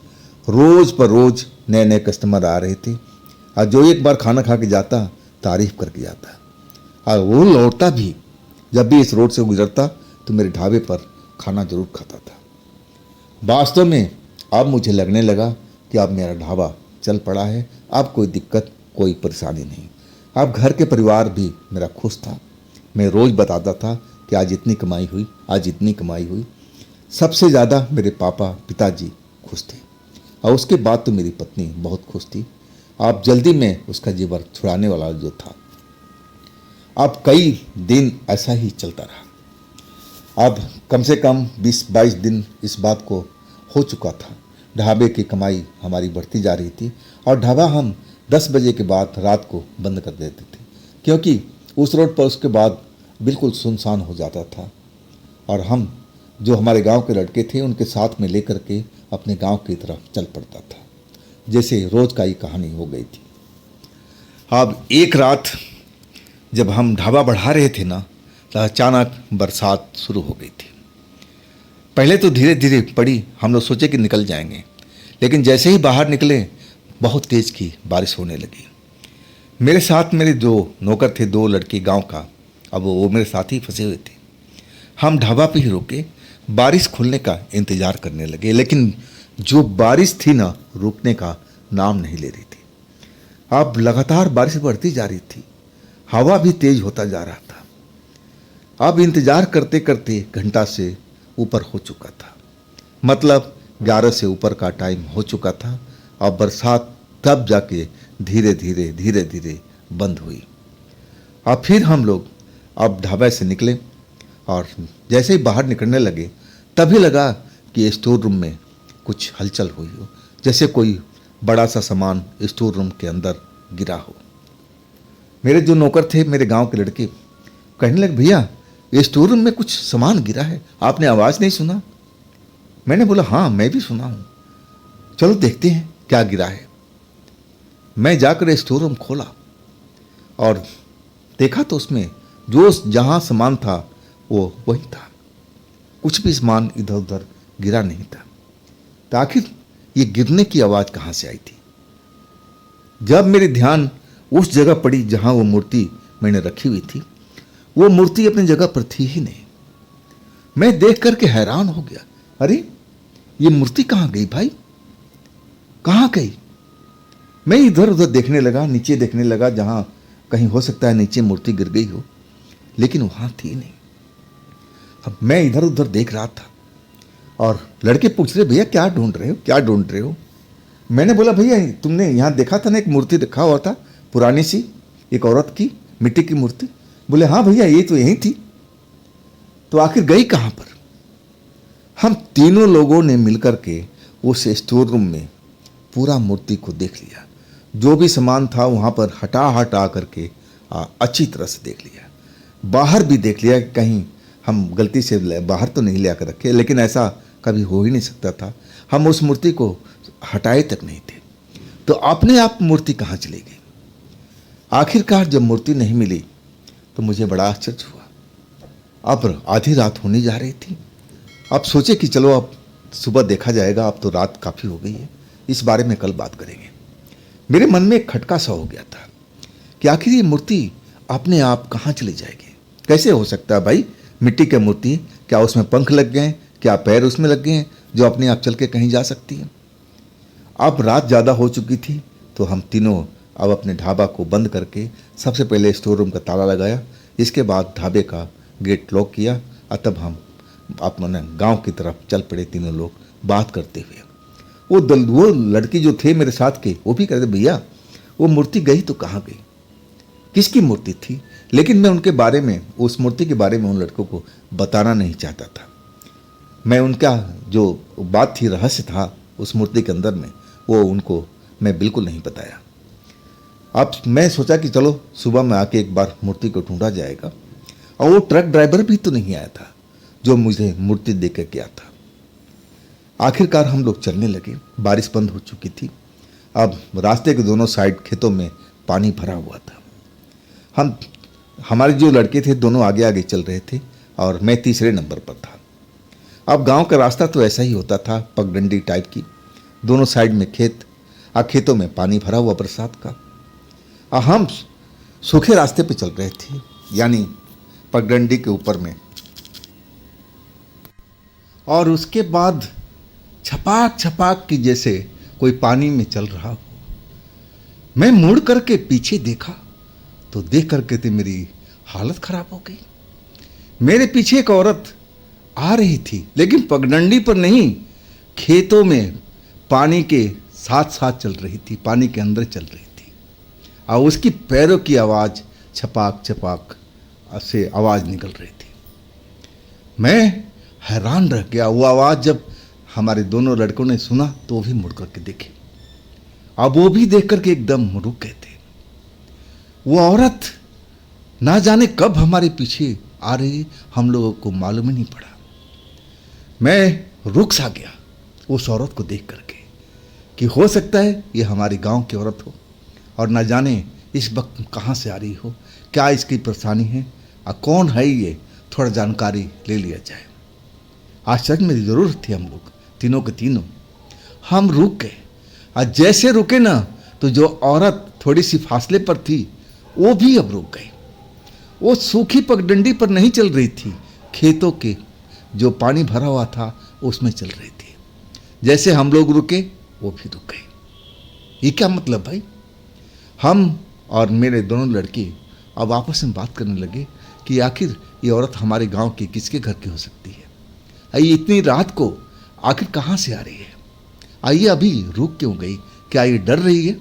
रोज पर रोज नए नए कस्टमर आ रहे थे, और जो एक बार खाना खा के जाता तारीफ करके जाता, और वो लौटता भी जब भी इस रोड से गुजरता तो मेरे ढाबे पर खाना जरूर खाता था। वास्तव में अब मुझे लगने लगा कि अब मेरा ढाबा चल पड़ा है, अब कोई दिक्कत, कोई परेशानी नहीं। अब घर के परिवार भी मेरा खुश था। मैं रोज़ बताता था कि आज इतनी कमाई हुई, आज इतनी कमाई हुई। सबसे ज़्यादा मेरे पिताजी खुश थे, और उसके बाद तो मेरी पत्नी बहुत खुश थी। अब जल्दी में उसका जेवर छुड़ाने वाला जो था। अब कई दिन ऐसा ही चलता रहा। अब कम से कम 20-22 दिन इस बात को हो चुका था। ढाबे की कमाई हमारी बढ़ती जा रही थी, और ढाबा हम 10 बजे के बाद रात को बंद कर देते थे, क्योंकि उस रोड पर उसके बाद बिल्कुल सुनसान हो जाता था। और हम जो हमारे गांव के लड़के थे उनके साथ में लेकर के अपने गांव की तरफ चल पड़ता था, जैसे रोज का ही कहानी हो गई थी। अब एक रात जब हम ढाबा बढ़ा रहे थे ना, तो अचानक बरसात शुरू हो गई थी। पहले तो धीरे धीरे पड़ी, हम लोग सोचे कि निकल जाएंगे, लेकिन जैसे ही बाहर निकले बहुत तेज़ की बारिश होने लगी। मेरे साथ मेरे जो नौकर थे, 2 लड़के गांव का, अब वो मेरे साथ ही फंसे हुए थे। हम ढाबा पे ही रुके, बारिश खुलने का इंतज़ार करने लगे, लेकिन जो बारिश थी ना, रुकने का नाम नहीं ले रही थी। अब लगातार बारिश बढ़ती जा रही थी, हवा भी तेज होता जा रहा था। अब इंतज़ार करते करते घंटा से ऊपर हो चुका था, मतलब 11 से ऊपर का टाइम हो चुका था, और बरसात तब जाके धीरे धीरे धीरे धीरे बंद हुई। अब फिर हम लोग अब ढाबे से निकले, और जैसे ही बाहर निकलने लगे तभी लगा कि स्टोर रूम में कुछ हलचल हुई हो, जैसे कोई बड़ा सा सामान स्टोर रूम के अंदर गिरा हो। मेरे जो नौकर थे, मेरे गांव के लड़के, कहने लगे, भैया ये स्टोर रूम में कुछ सामान गिरा है, आपने आवाज़ नहीं सुना? मैंने बोला हाँ मैं भी सुना हूँ, चलो देखते हैं क्या गिरा है। मैं जाकर स्टोर रूम खोला और देखा तो उसमें जो जहाँ सामान था वो वही था, कुछ भी सामान इधर उधर गिरा नहीं था। तो आखिर ये गिरने की आवाज़ कहाँ से आई थी? जब मेरी ध्यान उस जगह पड़ी जहाँ वो मूर्ति मैंने रखी हुई थी, वो मूर्ति अपनी जगह पर थी ही नहीं। मैं देख करके हैरान हो गया, अरे ये मूर्ति कहाँ गई भाई, कहाँ गई? मैं इधर उधर देखने लगा, नीचे देखने लगा, जहाँ कहीं हो सकता है नीचे मूर्ति गिर गई हो, लेकिन वहाँ थी नहीं। अब मैं इधर उधर देख रहा था और लड़के पूछ रहे भैया क्या ढूंढ रहे हो, क्या ढूंढ रहे हो? मैंने बोला भैया तुमने यहाँ देखा था ना एक मूर्ति रखा हुआ था पुरानी सी, एक औरत की मिट्टी की मूर्ति। बोले हाँ भैया ये तो यही थी। तो आखिर गई कहाँ पर? हम तीनों लोगों ने मिलकर के उस स्टोर रूम में पूरा मूर्ति को देख लिया, जो भी सामान था वहाँ पर हटा करके अच्छी तरह से देख लिया, बाहर भी देख लिया, कहीं हम गलती से बाहर तो नहीं ले आकर रखे, लेकिन ऐसा कभी हो ही नहीं सकता था, हम उस मूर्ति को हटाए तक नहीं थे। तो अपने आप मूर्ति कहाँ चली गई? आखिरकार जब मूर्ति नहीं मिली तो मुझे बड़ा आश्चर्य हुआ। अब आधी रात होने जा रही थी, अब सोचे कि चलो अब सुबह देखा जाएगा, अब तो रात काफ़ी हो गई है, इस बारे में कल बात करेंगे। मेरे मन में एक खटका सा हो गया था कि आखिर ये मूर्ति अपने आप कहाँ चली जाएगी? कैसे हो सकता है भाई, मिट्टी की मूर्ति, क्या उसमें पंख लग गए हैं, क्या पैर उसमें लग गए हैं जो अपने आप चल के कहीं जा सकती है? अब रात ज़्यादा हो चुकी थी तो हम तीनों अब अपने ढाबा को बंद करके सबसे पहले स्टोर रूम का ताला लगाया, इसके बाद ढाबे का गेट लॉक किया और तब हम अपने गांव की तरफ चल पड़े तीनों लोग बात करते हुए। वो लड़की जो थे मेरे साथ के वो भी कहते भैया वो मूर्ति गई तो कहाँ गई, किसकी मूर्ति थी? लेकिन मैं उनके बारे में, उस मूर्ति के बारे में उन लड़कों को बताना नहीं चाहता था। मैं उनका जो बात थी, रहस्य था उस मूर्ति के अंदर में, वो उनको मैं बिल्कुल नहीं बताया। अब मैं सोचा कि चलो सुबह में आके एक बार मूर्ति को ढूंढा जाएगा, और वो ट्रक ड्राइवर भी तो नहीं आया था जो मुझे मूर्ति दे कर गया था। आखिरकार हम लोग चलने लगे, बारिश बंद हो चुकी थी, अब रास्ते के दोनों साइड खेतों में पानी भरा हुआ था। हमारे जो लड़के थे दोनों आगे आगे चल रहे थे और मैं तीसरे नंबर पर था। अब गांव का रास्ता तो ऐसा ही होता था, पगडंडी टाइप की, दोनों साइड में खेत, खेतों में पानी भरा हुआ बरसात का। हम सूखे रास्ते पे चल रहे थे, यानी पगडंडी के ऊपर में, और उसके बाद छपाक छपाक की जैसे कोई पानी में चल रहा हो। मैं मुड़ करके पीछे देखा तो देख करके तो मेरी हालत खराब हो गई। मेरे पीछे एक औरत आ रही थी, लेकिन पगडंडी पर नहीं, खेतों में पानी के साथ साथ चल रही थी, पानी के अंदर चल रही थी, और उसकी पैरों की आवाज़ छपाक छपाक से आवाज़ निकल रही थी। मैं हैरान रह गया। वो आवाज़ जब हमारे दोनों लड़कों ने सुना तो वो भी मुड़ करके देखे, अब वो भी देख करके एकदम रुक गए थे। वो औरत ना जाने कब हमारे पीछे आ रही, हम लोगों को मालूम ही नहीं पड़ा। मैं रुक सा गया उस औरत को देख करके कि हो सकता है ये हमारे गांव की औरत हो और ना जाने इस वक्त कहाँ से आ रही हो, क्या इसकी परेशानी है और कौन है ये, थोड़ा जानकारी ले लिया जाए। आश्चर्य में ज़रूर थे हम लोग तीनों के तीनों। हम रुक गए, और जैसे रुके ना तो जो औरत थोड़ी सी फासले पर थी वो भी अब रुक गई। वो सूखी पगडंडी पर नहीं चल रही थी, खेतों के जो पानी भरा हुआ था उसमें चल रही थी। जैसे हम लोग रुके वो भी रुक गई। ये क्या मतलब भाई? हम और मेरे दोनों लड़के अब आपस में बात करने लगे कि आखिर ये औरत हमारे गांव की किसके घर की हो सकती है, ये इतनी रात को आखिर कहाँ से आ रही है, आइए अभी रुक क्यों गई, क्या ये डर रही है?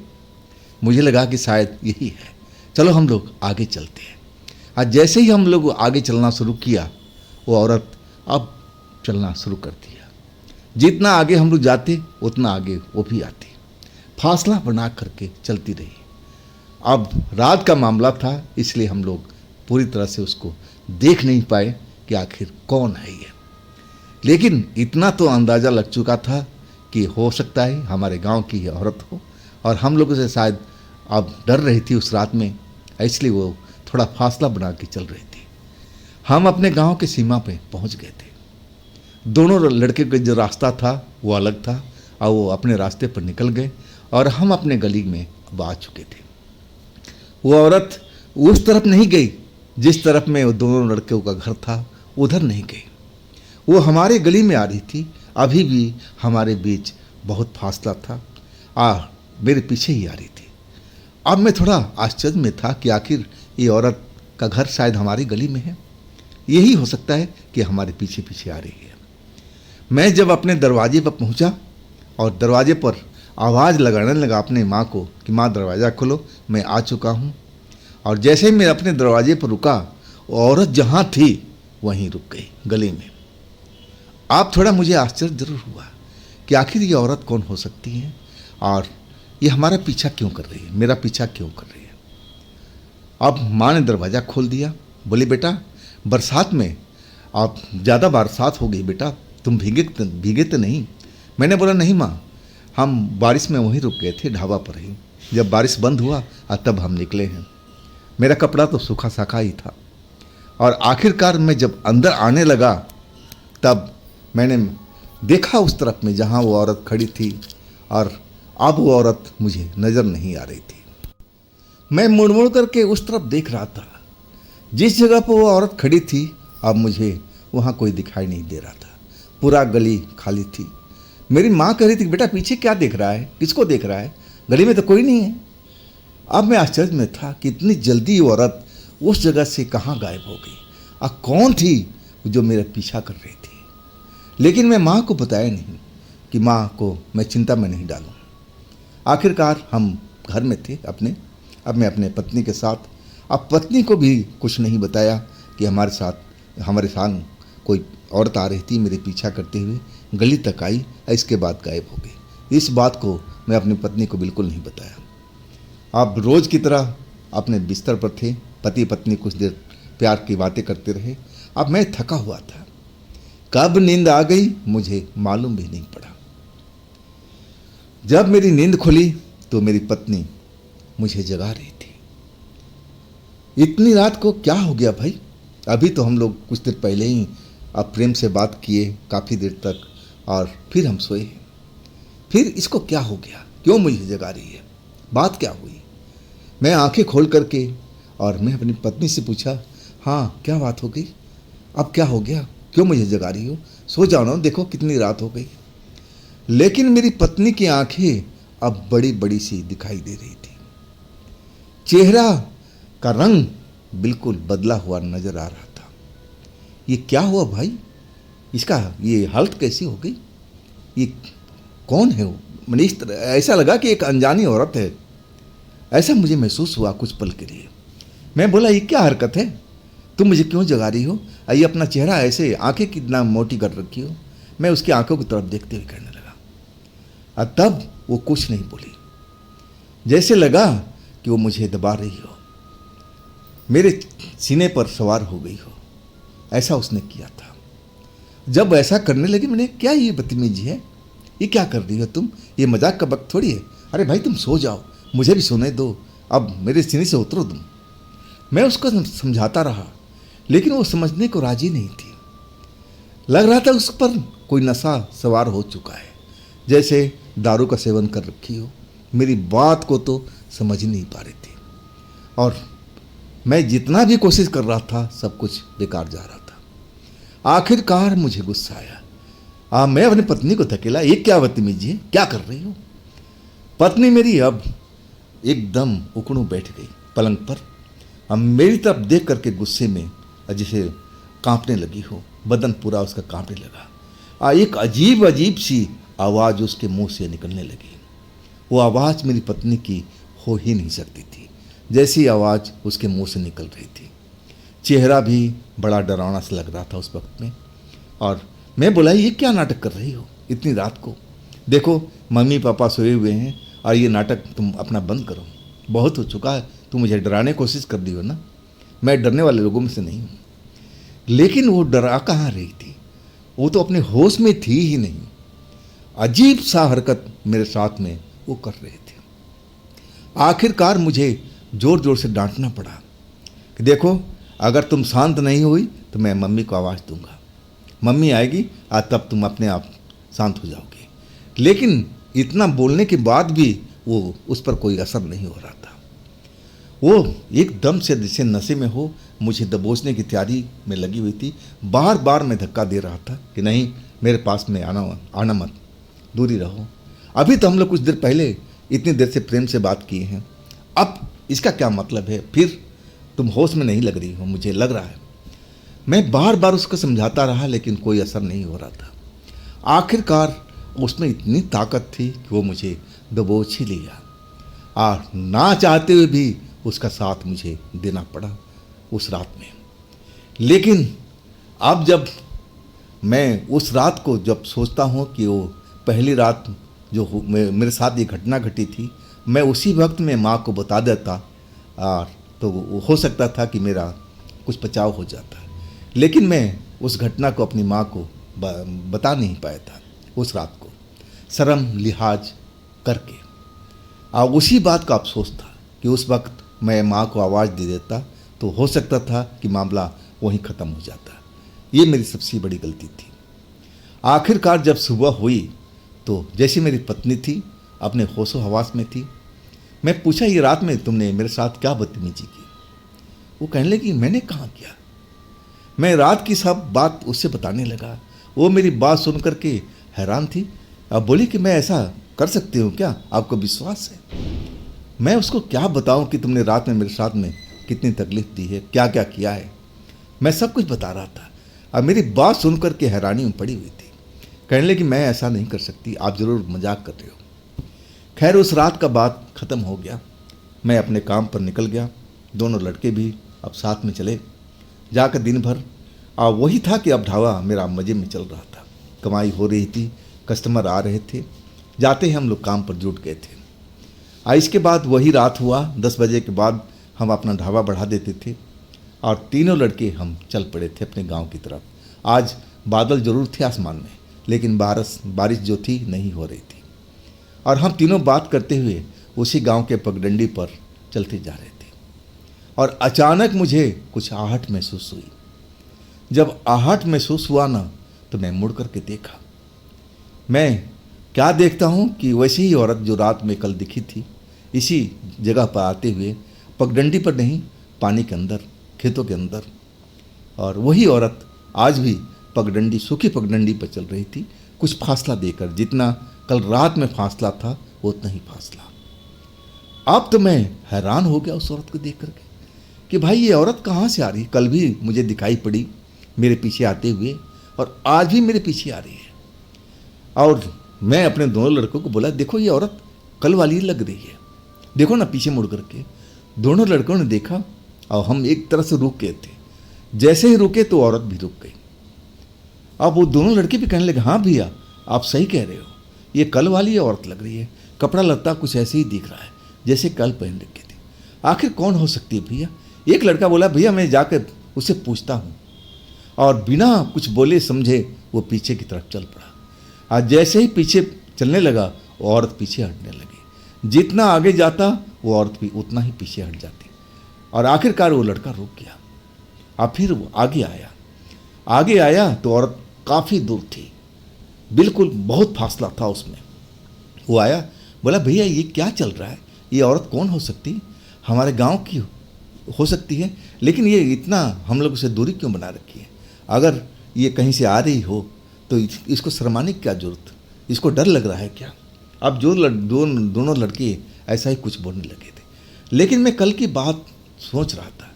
मुझे लगा कि शायद यही है, चलो हम लोग आगे चलते हैं। आज जैसे ही हम लोग आगे चलना शुरू किया, वो औरत अब चलना शुरू कर दिया। जितना आगे हम लोग जाते उतना आगे वो भी आती, फासला बना करके चलती रही। अब रात का मामला था, इसलिए हम लोग पूरी तरह से उसको देख नहीं पाए कि आखिर कौन है ये। लेकिन इतना तो अंदाज़ा लग चुका था कि हो सकता है हमारे गांव की औरत हो, और हम लोगों से शायद अब डर रही थी उस रात में, इसलिए वो थोड़ा फासला बना के चल रही थी। हम अपने गांव के सीमा पे पहुंच गए थे। दोनों लड़के का जो रास्ता था वो अलग था, और वो अपने रास्ते पर निकल गए और हम अपने गली में अब आ चुके थे। वो औरत उस तरफ नहीं गई जिस तरफ में वो दोनों लड़कों का घर था, उधर नहीं गई। वो हमारे गली में आ रही थी। अभी भी हमारे बीच बहुत फासला था। मेरे पीछे ही आ रही थी। अब मैं थोड़ा आश्चर्य में था कि आखिर ये औरत का घर शायद हमारी गली में है। यही हो सकता है कि हमारे पीछे पीछे आ रही है। मैं जब अपने दरवाजे पर पहुंचा और दरवाजे पर आवाज़ लगाने लगा अपने माँ को कि माँ दरवाज़ा खोलो, मैं आ चुका हूँ। और जैसे ही मैं अपने दरवाजे पर रुका, वो औरत जहाँ थी वहीं रुक गई, गली में। आप थोड़ा मुझे आश्चर्य जरूर हुआ कि आखिर ये औरत कौन हो सकती है और ये हमारा पीछा क्यों कर रही है, मेरा पीछा क्यों कर रही है। अब माँ ने दरवाज़ा खोल दिया, बोली बेटा बरसात में आप ज़्यादा बरसात हो गई बेटा, तुम भीगे तो नहीं। मैंने बोला नहीं माँ, हम बारिश में वहीं रुक गए थे, ढाबा पर ही। जब बारिश बंद हुआ तब हम निकले हैं। मेरा कपड़ा तो सूखा साखा ही था। और आखिरकार मैं जब अंदर आने लगा तब मैंने देखा उस तरफ में जहाँ वो औरत खड़ी थी, और अब वो औरत मुझे नज़र नहीं आ रही थी। मैं मुड़ मुड़ करके उस तरफ देख रहा था। जिस जगह पर वो औरत खड़ी थी अब मुझे वहाँ कोई दिखाई नहीं दे रहा था। पूरा गली खाली थी। मेरी माँ कह रही थी बेटा पीछे क्या देख रहा है, किसको देख रहा है, गली में तो कोई नहीं है। अब मैं आश्चर्य में था कि इतनी जल्दी वो औरत उस जगह से कहाँ गायब हो गई। कौन थी जो मेरा पीछा कर रही थी। लेकिन मैं माँ को बताया नहीं कि माँ को मैं चिंता में नहीं डालूँ। आखिरकार हम घर में थे अपने। अब मैं अपने पत्नी के साथ, अब पत्नी को भी कुछ नहीं बताया कि हमारे साथ कोई औरत आ रही थी, मेरे पीछा करते हुए गली तक आई, इसके बाद गायब हो गई। इस बात को मैं अपनी पत्नी को बिल्कुल नहीं बताया। अब रोज़ की तरह अपने बिस्तर पर थे, पति पत्नी कुछ देर प्यार की बातें करते रहे। अब मैं थका हुआ था। कब नींद आ गई मुझे मालूम भी नहीं पड़ा। जब मेरी नींद खुली तो मेरी पत्नी मुझे जगा रही थी। इतनी रात को क्या हो गया भाई, अभी तो हम लोग कुछ देर पहले ही अब प्रेम से बात किए काफ़ी देर तक, और फिर हम सोए। फिर इसको क्या हो गया, क्यों मुझे जगा रही है, बात क्या हुई। मैं आंखें खोल करके और मैं अपनी पत्नी से पूछा, हाँ क्या बात हो गई, अब क्या हो गया, क्यों मुझे जगा रही हो, सो जाओ ना, देखो कितनी रात हो गई। लेकिन मेरी पत्नी की आंखें अब बड़ी बड़ी सी दिखाई दे रही थी। चेहरा का रंग बिल्कुल बदला हुआ नजर आ रहा था। ये क्या हुआ भाई, इसका ये हालत कैसी हो गई, ये कौन है वो। मैंने इस तरह ऐसा लगा कि एक अनजानी औरत है, ऐसा मुझे महसूस हुआ कुछ पल के लिए। मैं बोला ये क्या हरकत है, तुम मुझे क्यों जगा रही हो, ये अपना चेहरा ऐसे, आंखें कितना मोटी कर रखी हो। मैं उसकी आंखों की तरफ देखते हुए कहने लगा, और तब वो कुछ नहीं बोली, जैसे लगा कि वो मुझे दबा रही हो, मेरे सीने पर सवार हो गई हो, ऐसा उसने किया था। जब ऐसा करने लगी मैंने, क्या ये बदतमीजी है, ये क्या कर रही हो तुम, ये मजाक का वक्त थोड़ी है, अरे भाई तुम सो जाओ, मुझे भी सोने दो, अब मेरे सीने से उतरो तुम। मैं उसको समझाता रहा लेकिन वो समझने को राजी नहीं थी। लग रहा था उस पर कोई नशा सवार हो चुका है, जैसे दारू का सेवन कर रखी हो। मेरी बात को तो समझ ही नहीं पा रही थी, और मैं जितना भी कोशिश कर रहा था सब कुछ बेकार जा रहा था। आखिरकार मुझे गुस्सा आया। मैं अपनी पत्नी को धकेला, ये क्या बदतमीजी है, क्या कर रही हो। पत्नी मेरी अब एकदम उकड़ू बैठ गई पलंग पर, अब मेरी तरफ देख करके गुस्से में जैसे कांपने लगी हो, बदन पूरा उसका कांपने लगा। एक अजीब अजीब सी आवाज़ उसके मुंह से निकलने लगी। वो आवाज़ मेरी पत्नी की हो ही नहीं सकती थी, जैसी आवाज़ उसके मुंह से निकल रही थी। चेहरा भी बड़ा डरावना सा लग रहा था उस वक्त में। और मैं बोला ये क्या नाटक कर रही हो इतनी रात को, देखो मम्मी पापा सोए हुए हैं और ये नाटक तुम अपना बंद करो, बहुत हो चुका है, तुम मुझे डराने की कोशिश कर रही हो ना, मैं डरने वाले लोगों में से नहीं हूँ। लेकिन वो डरा कहाँ रही थी, वो तो अपने होश में थी ही नहीं। अजीब सा हरकत मेरे साथ में वो कर रहे थे। आखिरकार मुझे जोर जोर से डांटना पड़ा कि देखो, अगर तुम शांत नहीं हुई तो मैं मम्मी को आवाज़ दूंगा, मम्मी आएगी आज तब तुम अपने आप शांत हो जाओगे। लेकिन इतना बोलने के बाद भी वो उस पर कोई असर नहीं हो रहा था। वो एकदम से जैसे नशे में हो मुझे दबोचने की तैयारी में लगी हुई थी। बार बार मैं धक्का दे रहा था कि नहीं, मेरे पास में आना मत, दूरी रहो। अभी तो हम लोग कुछ देर पहले इतनी देर से प्रेम से बात किए हैं, अब इसका क्या मतलब है, फिर तुम होश में नहीं लग रही हो, मुझे लग रहा है। मैं बार बार उसको समझाता रहा लेकिन कोई असर नहीं हो रहा था। आखिरकार उसमें इतनी ताकत थी कि वो मुझे दबोच ही लिया और ना चाहते हुए भी उसका साथ मुझे देना पड़ा उस रात में। लेकिन अब जब मैं उस रात को जब सोचता हूँ कि वो पहली रात जो मेरे साथ ये घटना घटी थी, मैं उसी वक्त में माँ को बता देता और तो हो सकता था कि मेरा कुछ बचाव हो जाता। लेकिन मैं उस घटना को अपनी माँ को बता नहीं पाया था उस रात को, शर्म लिहाज करके। और उसी बात का अफसोस था कि उस वक्त मैं माँ को आवाज़ दे देता तो हो सकता था कि मामला वहीं ख़त्म हो जाता। ये मेरी सबसे बड़ी गलती थी। आखिरकार जब सुबह हुई तो जैसी मेरी पत्नी थी अपने होशो हवास में थी। मैं पूछा, ये रात में तुमने मेरे साथ क्या बदतमीजी की? वो कहने लगी, मैंने कहाँ किया। मैं रात की सब बात उससे बताने लगा। वो मेरी बात सुन करके हैरान थी। अब बोली कि मैं ऐसा कर सकती हूँ क्या, आपको विश्वास है? मैं उसको क्या बताऊँ कि तुमने रात में मेरे साथ में कितनी तकलीफ दी है, क्या क्या किया है। मैं सब कुछ बता रहा था। अब मेरी बात सुन करके हैरानी में पड़ी हुई थी। कहने लगी, मैं ऐसा नहीं कर सकती, आप ज़रूर मजाक कर रहे हो। खैर उस रात का बात ख़त्म हो गया। मैं अपने काम पर निकल गया। दोनों लड़के भी अब साथ में चले जाकर दिन भर। और वही था कि अब ढाबा मेरा मज़े में चल रहा था, कमाई हो रही थी, कस्टमर आ रहे थे, जाते ही हम लोग काम पर जुट गए थे। इसके बाद वही रात हुआ। 10 बजे के बाद हम अपना ढाबा बढ़ा देते थे और तीनों लड़के हम चल पड़े थे अपने गांव की तरफ। आज बादल जरूर थे आसमान में, लेकिन बारिश जो थी नहीं हो रही थी। और हम तीनों बात करते हुए उसी गांव के पगडंडी पर चलते जा रहे थे। और अचानक मुझे कुछ आहट महसूस हुई। जब आहट महसूस हुआ ना, तो मैं मुड़ करके देखा। मैं क्या देखता हूँ कि वैसी ही औरत जो रात में कल दिखी थी, इसी जगह पर आते हुए, पगडंडी पर नहीं, पानी के अंदर, खेतों के अंदर। और वही औरत आज भी पगडंडी, सूखी पगडंडी पर चल रही थी, कुछ फासला देकर। जितना कल रात में फासला था उतना ही फासला। अब तो मैं हैरान हो गया उस औरत को देख करके कि भाई ये औरत कहाँ से आ रही। कल भी मुझे दिखाई पड़ी मेरे पीछे आते हुए और आज भी मेरे पीछे आ रही है। और मैं अपने दोनों लड़कों को बोला, देखो ये औरत कल वाली लग रही है, देखो ना पीछे मुड़ करके। दोनों लड़कों ने देखा और हम एक तरह से रुक गए थे। जैसे ही रुके तो औरत भी रुक गई। अब वो दोनों लड़के भी कहने लगे, हाँ भैया आप सही कह रहे हो, ये कल वाली औरत लग रही है, कपड़ा लत्ता कुछ ऐसे ही दिख रहा है जैसे कल पहन रखी थी। आखिर कौन हो सकती है भैया? एक लड़का बोला, भैया मैं जाकर उससे पूछता हूँ। और बिना कुछ बोले समझे वो पीछे की तरफ चल पड़ा। आज जैसे ही पीछे चलने लगा वो औरत पीछे हटने लगी। जितना आगे जाता वो औरत भी उतना ही पीछे हट जाती। और आखिरकार वो लड़का रुक गया। अब फिर वो आगे आया तो औरत काफ़ी दूर थी, बिल्कुल बहुत फासला था उसमें। वो आया, बोला, भैया ये क्या चल रहा है, ये औरत कौन हो सकती है? हमारे गांव की हो सकती है, लेकिन ये इतना हम लोग उसे दूरी क्यों बना रखी है? अगर ये कहीं से आ रही हो तो इसको शर्माने की क्या जरूरत, इसको डर लग रहा है क्या? अब दोनों लड़के ऐसा ही कुछ बोलने लगे थे। लेकिन मैं कल की बात सोच रहा था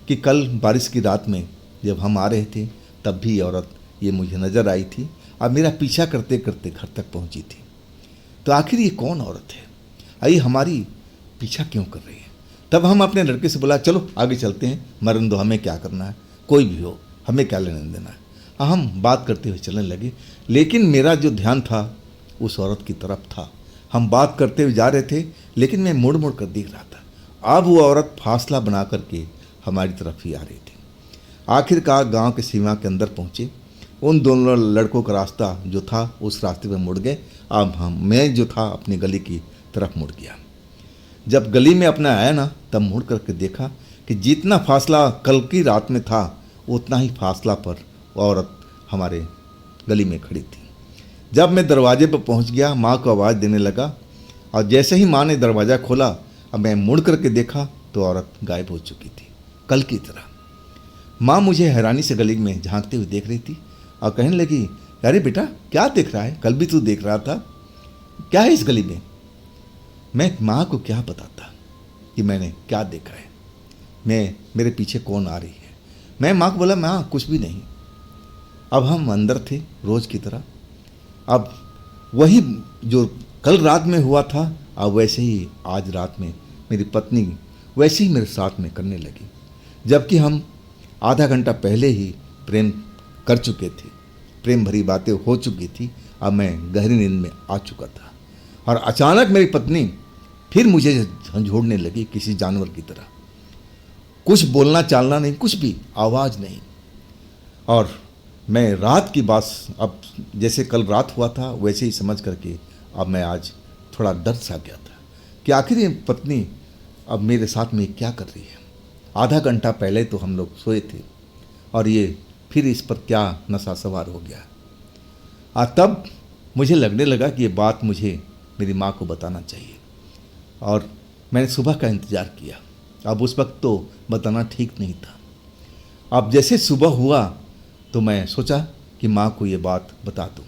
कि कल बारिश की रात में जब हम आ रहे थे तब भी औरत ये मुझे नज़र आई थी और मेरा पीछा करते करते घर तक पहुंची थी। तो आखिर ये कौन औरत है, आई हमारी पीछा क्यों कर रही है? तब हम अपने लड़के से बोला, चलो आगे चलते हैं, मरन दो, हमें क्या करना है, कोई भी हो, हमें क्या लेने देना है। हम बात करते हुए चलने लगे, लेकिन मेरा जो ध्यान था उस औरत की तरफ था। हम बात करते हुए जा रहे थे, लेकिन मैं मुड़ मुड़ कर देख रहा था। अब वो औरत फासला बना करके हमारी तरफ ही आ रही थी। आखिरकार गांव के सीमा के अंदर पहुंचे। उन दोनों लड़कों का रास्ता जो था उस रास्ते पर मुड़ गए। अब मैं जो था अपनी गली की तरफ मुड़ गया। जब गली में अपना आया ना, तब मुड़ करके देखा कि जितना फासला कल की रात में था उतना ही फासला पर औरत हमारे गली में खड़ी थी। जब मैं दरवाजे पर पहुंच गया, माँ को आवाज़ देने लगा, और जैसे ही माँ ने दरवाज़ा खोला, अब मैं मुड़ करके देखा तो औरत गायब हो चुकी थी, कल की तरह। माँ मुझे हैरानी से गली में झांकते हुए देख रही थी और कहने लगी, अरे बेटा क्या देख रहा है, कल भी तू देख रहा था, क्या है इस गली में। मैं माँ को क्या बताता कि मैंने क्या देखा है, मेरे पीछे कौन आ रही है। मैं माँ को बोला, माँ कुछ भी नहीं। अब हम अंदर थे रोज़ की तरह। अब वही जो कल रात में हुआ था, अब वैसे ही आज रात में मेरी पत्नी वैसे ही मेरे साथ में करने लगी, जबकि हम आधा घंटा पहले ही प्रेम कर चुके थे, प्रेम भरी बातें हो चुकी थी। अब मैं गहरी नींद में आ चुका था और अचानक मेरी पत्नी फिर मुझे झंझोड़ने लगी किसी जानवर की तरह। कुछ बोलना चालना नहीं, कुछ भी आवाज़ नहीं। और मैं रात की बात, अब जैसे कल रात हुआ था वैसे ही समझ करके अब मैं आज थोड़ा डर सा गया था कि आखिर ये पत्नी अब मेरे साथ में क्या कर रही है। आधा घंटा पहले तो हम लोग सोए थे और ये फिर इस पर क्या नशा सवार हो गया। तब मुझे लगने लगा कि ये बात मुझे मेरी माँ को बताना चाहिए, और मैंने सुबह का इंतज़ार किया। अब उस वक्त तो बताना ठीक नहीं था। अब जैसे सुबह हुआ तो मैं सोचा कि माँ को ये बात बता दूँ,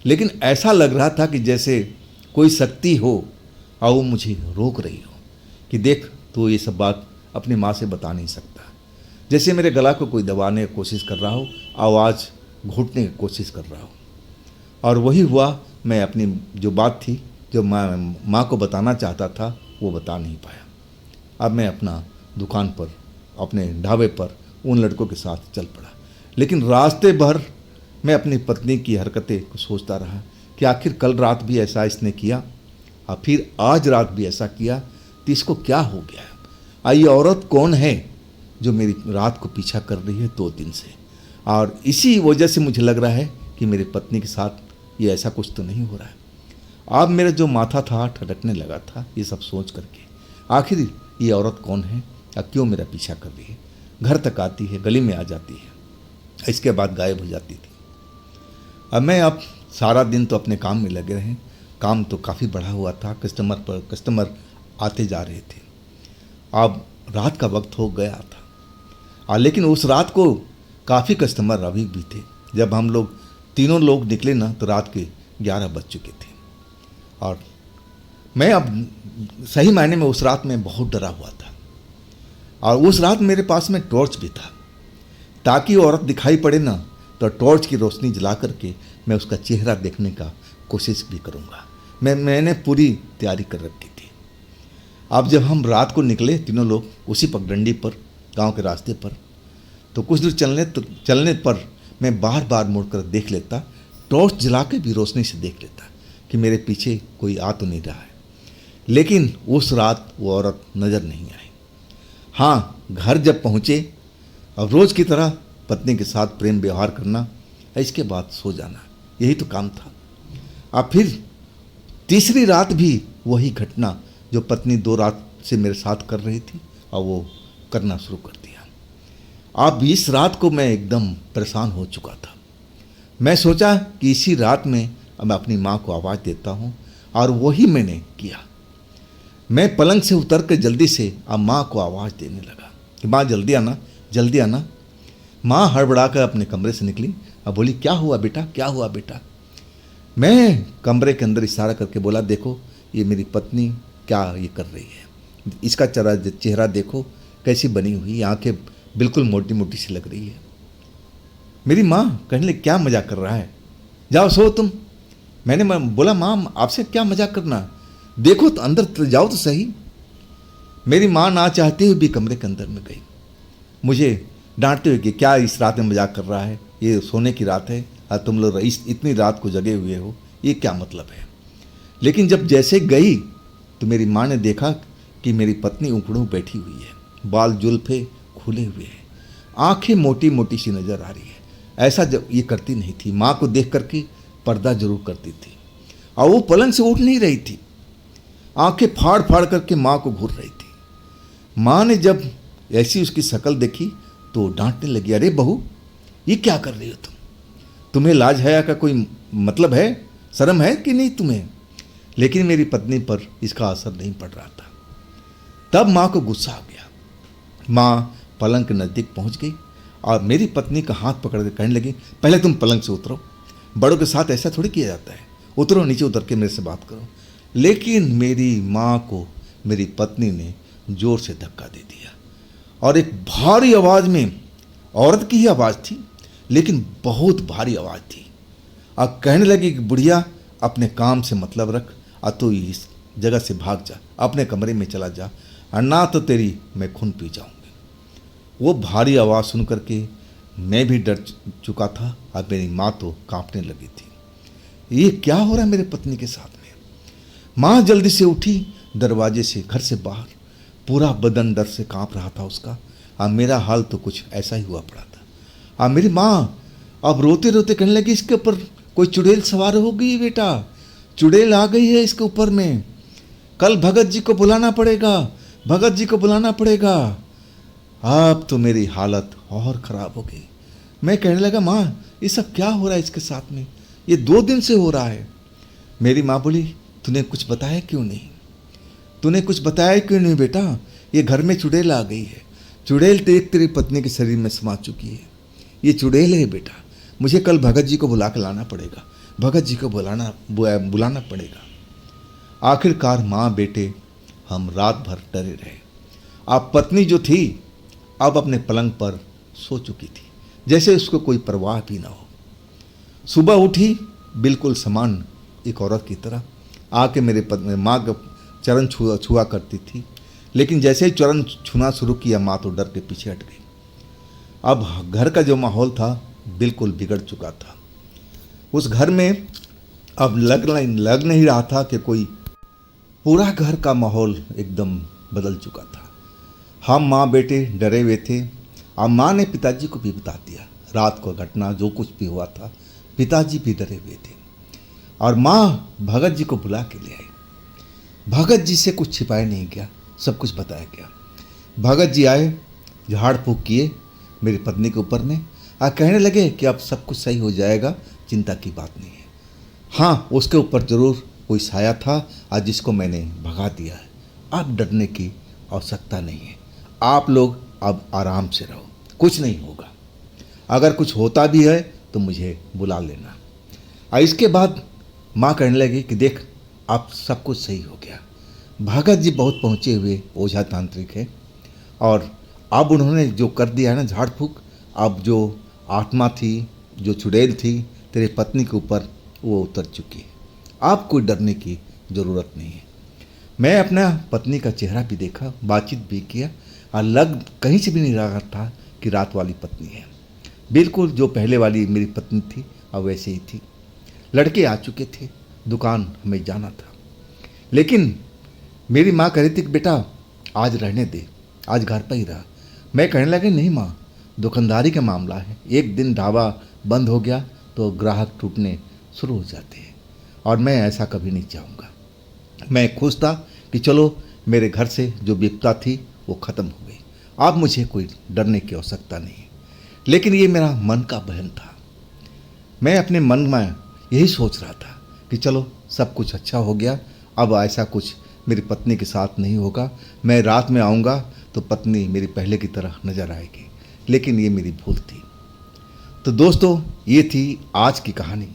लेकिन ऐसा लग रहा था कि जैसे कोई शक्ति हो और वो मुझे रोक रही हो कि देख, तू ये सब बात अपनी माँ से बता नहीं सकता। जैसे मेरे गला को कोई दबाने की कोशिश कर रहा हो, आवाज़ घोटने की कोशिश कर रहा हो। और वही हुआ, मैं अपनी जो बात थी, जो मैं माँ को बताना चाहता था, वो बता नहीं पाया। अब मैं अपना दुकान पर, अपने ढाबे पर उन लड़कों के साथ चल पड़ा। लेकिन रास्ते भर मैं अपनी पत्नी की हरकतें को सोचता रहा कि आखिर कल रात भी ऐसा इसने किया और फिर आज रात भी ऐसा किया, तो इसको क्या हो गया। ये औरत कौन है जो मेरी रात को पीछा कर रही है 2 दिन से। और इसी वजह से मुझे लग रहा है कि मेरी पत्नी के साथ ये ऐसा कुछ तो नहीं हो रहा है। अब मेरा जो माथा था ठटकने लगा था ये सब सोच करके, आखिर ये औरत कौन है या क्यों मेरा पीछा कर रही है। घर तक आती है, गली में आ जाती है, इसके बाद गायब हो जाती थी। अब सारा दिन तो अपने काम में लगे रहे। काम तो काफ़ी बढ़ा हुआ था, कस्टमर आते जा रहे थे। अब रात का वक्त हो गया था, लेकिन उस रात को काफ़ी कस्टमर अभी भी थे। जब हम लोग तीनों लोग निकले ना, तो रात के 11 बज चुके थे। और मैं अब सही मायने में उस रात में बहुत डरा हुआ था। और उस रात मेरे पास में टॉर्च भी था, ताकि औरत दिखाई पड़े ना, तो टॉर्च की रोशनी जला करके मैं उसका चेहरा देखने का कोशिश भी करूँगा। मैंने पूरी तैयारी कर रखी थी। अब जब हम रात को निकले तीनों लोग उसी पगडंडी पर, गांव के रास्ते पर, तो कुछ दूर चलने पर मैं बार बार मुड़कर देख लेता, टॉर्च जला के भी रोशनी से देख लेता कि मेरे पीछे कोई आ तो नहीं रहा है। लेकिन उस रात वो औरत नज़र नहीं आई। हाँ, घर जब पहुँचे, अब रोज़ की तरह पत्नी के साथ प्रेम व्यवहार करना, इसके बाद सो जाना, यही तो काम था। अब फिर तीसरी रात भी वही घटना जो पत्नी 2 रात से मेरे साथ कर रही थी, और वो करना शुरू कर दिया। अब इस रात को मैं एकदम परेशान हो चुका था। मैं सोचा कि इसी रात में मैं अपनी माँ को आवाज़ देता हूँ, और वही मैंने किया। मैं पलंग से उतर कर जल्दी से अब माँ को आवाज़ देने लगा कि माँ जल्दी आना, जल्दी आना। माँ हड़बड़ा कर अपने कमरे से निकली और बोली, क्या हुआ बेटा, क्या हुआ बेटा। मैं कमरे के अंदर इशारा करके बोला, देखो ये मेरी पत्नी क्या ये कर रही है, इसका चेहरा देखो कैसी बनी हुई, आंखें बिल्कुल मोटी मोटी सी लग रही है। मेरी माँ कहने लगी, क्या मजाक कर रहा है, जाओ सो तुम। मैंने बोला, माँ आपसे क्या मजाक करना, देखो तो अंदर जाओ तो सही। मेरी माँ ना चाहते हुए भी कमरे के अंदर में गई, मुझे डांटते हुए कि क्या इस रात में मजाक कर रहा है, ये सोने की रात है और तुम लोग इतनी रात को जगे हुए हो, ये क्या मतलब है। लेकिन जब जैसे गई तो मेरी माँ ने देखा कि मेरी पत्नी उकड़ू बैठी हुई है, बाल जुल्फे खुले हुए हैं, आंखें मोटी मोटी सी नज़र आ रही है। ऐसा जब ये करती नहीं थी, माँ को देख करके पर्दा जरूर करती थी। और वो पलंग से उठ नहीं रही थी, आंखें फाड़ फाड़ करके माँ को घूर रही थी। माँ ने जब ऐसी उसकी शक्ल देखी तो डांटने लगी, अरे बहू ये क्या कर रही हो तुम? तुम्हें लाज हया का कोई मतलब है, शर्म है कि नहीं तुम्हें? लेकिन मेरी पत्नी पर इसका असर नहीं पड़ रहा था। तब माँ को गुस्सा आ गया। माँ पलंग के नज़दीक पहुँच गई और मेरी पत्नी का हाथ पकड़ के कहने लगी, पहले तुम पलंग से उतरो, बड़ों के साथ ऐसा थोड़ी किया जाता है, उतरो नीचे, उतर के मेरे से बात करो। लेकिन मेरी माँ को मेरी पत्नी ने जोर से धक्का दे दिया और एक भारी आवाज़ में, औरत की ही आवाज़ थी लेकिन बहुत भारी आवाज़ थी, और कहने लगी कि बुढ़िया अपने काम से मतलब रख, और तू इस जगह से भाग जा, अपने कमरे में चला जा, और ना तो तेरी मैं खून पी जाऊंगी। वो भारी आवाज़ सुन करके मैं भी डर चुका था और मेरी माँ तो कांपने लगी थी। ये क्या हो रहा है मेरे पत्नी के साथ में? माँ जल्दी से उठी, दरवाजे से, घर से बाहर, पूरा बदन डर से कांप रहा था उसका, और मेरा हाल तो कुछ ऐसा ही हुआ पड़ा था। और मेरी माँ अब रोते रोते कहने लगी, इसके ऊपर कोई चुड़ैल सवार हो गई बेटा, चुड़ैल आ गई है इसके ऊपर में, कल भगत जी को बुलाना पड़ेगा, भगत जी को बुलाना पड़ेगा। अब तो मेरी हालत और ख़राब हो गई। मैं कहने लगा, माँ ये सब क्या हो रहा है इसके साथ में, ये 2 दिन से हो रहा है। मेरी माँ बोली, तूने कुछ बताया क्यों नहीं? तूने कुछ बताया क्यों नहीं बेटा? ये घर में चुड़ैल आ गई है, चुड़ैल तेरी पत्नी के शरीर में समा चुकी है, ये चुड़ैल है बेटा, मुझे कल भगत जी को बुला के लाना पड़ेगा, भगत जी को बुलाना पड़ेगा। आखिरकार माँ बेटे हम रात भर डरे रहे। अब पत्नी जो थी अब अपने पलंग पर सो चुकी थी, जैसे उसको कोई परवाह भी ना हो। सुबह उठी बिल्कुल समान एक औरत की तरह, आके मेरे माँ का चरण छुआ करती थी, लेकिन जैसे ही चरण छूना शुरू किया माँ तो डर के पीछे हट गई। अब घर का जो माहौल था बिल्कुल बिगड़ चुका था। उस घर में अब लग नहीं रहा था कि कोई, पूरा घर का माहौल एकदम बदल चुका था। हम माँ बेटे डरे हुए थे। अब माँ ने पिताजी को भी बता दिया रात को घटना, जो कुछ भी हुआ था। पिताजी भी डरे हुए थे और माँ भगत जी को बुला के ले आई। भगत जी से कुछ छिपाया नहीं गया, सब कुछ बताया गया। भगत जी आए, झाड़ फूँक किए मेरी पत्नी के ऊपर में, और कहने लगे कि अब सब कुछ सही हो जाएगा, चिंता की बात नहीं है। हाँ, उसके ऊपर ज़रूर कोई साया था आज जिसको मैंने भगा दिया है। अब डरने की आवश्यकता नहीं है, आप लोग अब आराम से रहो, कुछ नहीं होगा। अगर कुछ होता भी है तो मुझे बुला लेना। और इसके बाद माँ कहने लगी कि देख अब सब कुछ सही हो गया। भगत जी बहुत पहुँचे हुए ओझा तांत्रिक है, और अब उन्होंने जो कर दिया है ना झाड़ फूँक, अब जो आत्मा थी, जो चुड़ैल थी तेरे पत्नी के ऊपर, वो उतर चुकी है। आप कोई डरने की ज़रूरत नहीं है। मैं अपना पत्नी का चेहरा भी देखा, बातचीत भी किया, और लग कहीं से भी नहीं रहा था कि रात वाली पत्नी है। बिल्कुल जो पहले वाली मेरी पत्नी थी अब वैसे ही थी। लड़के आ चुके थे, दुकान हमें जाना था, लेकिन मेरी माँ कह रही थी कि बेटा आज रहने दे, आज घर पर ही रहा। मैं कहने लगे नहीं माँ, दुकानदारी का मामला है, एक दिन ढाबा बंद हो गया तो ग्राहक टूटने शुरू हो जाते हैं, और मैं ऐसा कभी नहीं चाहूँगा। मैं खुश था कि चलो मेरे घर से जो विपदा थी वो ख़त्म हो गई, अब मुझे कोई डरने की आवश्यकता नहीं है। लेकिन ये मेरा मन का बहन था। मैं अपने मन में यही सोच रहा था कि चलो सब कुछ अच्छा हो गया, अब ऐसा कुछ मेरी पत्नी के साथ नहीं होगा। मैं रात में आऊँगा तो पत्नी मेरी पहले की तरह नज़र आएगी, लेकिन ये मेरी भूल थी। तो दोस्तों ये थी आज की कहानी।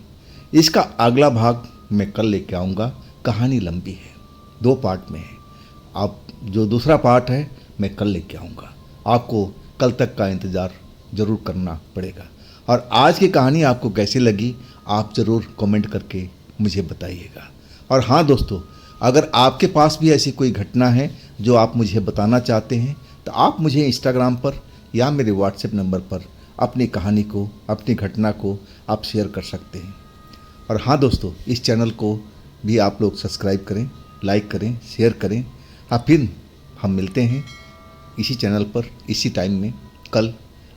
इसका अगला भाग मैं कल लेके आऊँगा। कहानी लंबी है, 2 पार्ट में है। अब जो दूसरा पार्ट है मैं कल लेके आऊँगा। आपको कल तक का इंतज़ार ज़रूर करना पड़ेगा। और आज की कहानी आपको कैसी लगी आप ज़रूर कमेंट करके मुझे बताइएगा। और हाँ दोस्तों, अगर आपके पास भी ऐसी कोई घटना है जो आप मुझे बताना चाहते हैं तो आप मुझे इंस्टाग्राम पर या मेरे व्हाट्सएप नंबर पर अपनी कहानी को, अपनी घटना को आप शेयर कर सकते हैं। और हाँ दोस्तों, इस चैनल को भी आप लोग सब्सक्राइब करें, लाइक करें, शेयर करें। हाँ, फिर हम मिलते हैं इसी चैनल पर इसी टाइम में कल।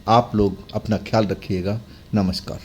आप लोग अपना ख्याल रखिएगा। नमस्कार।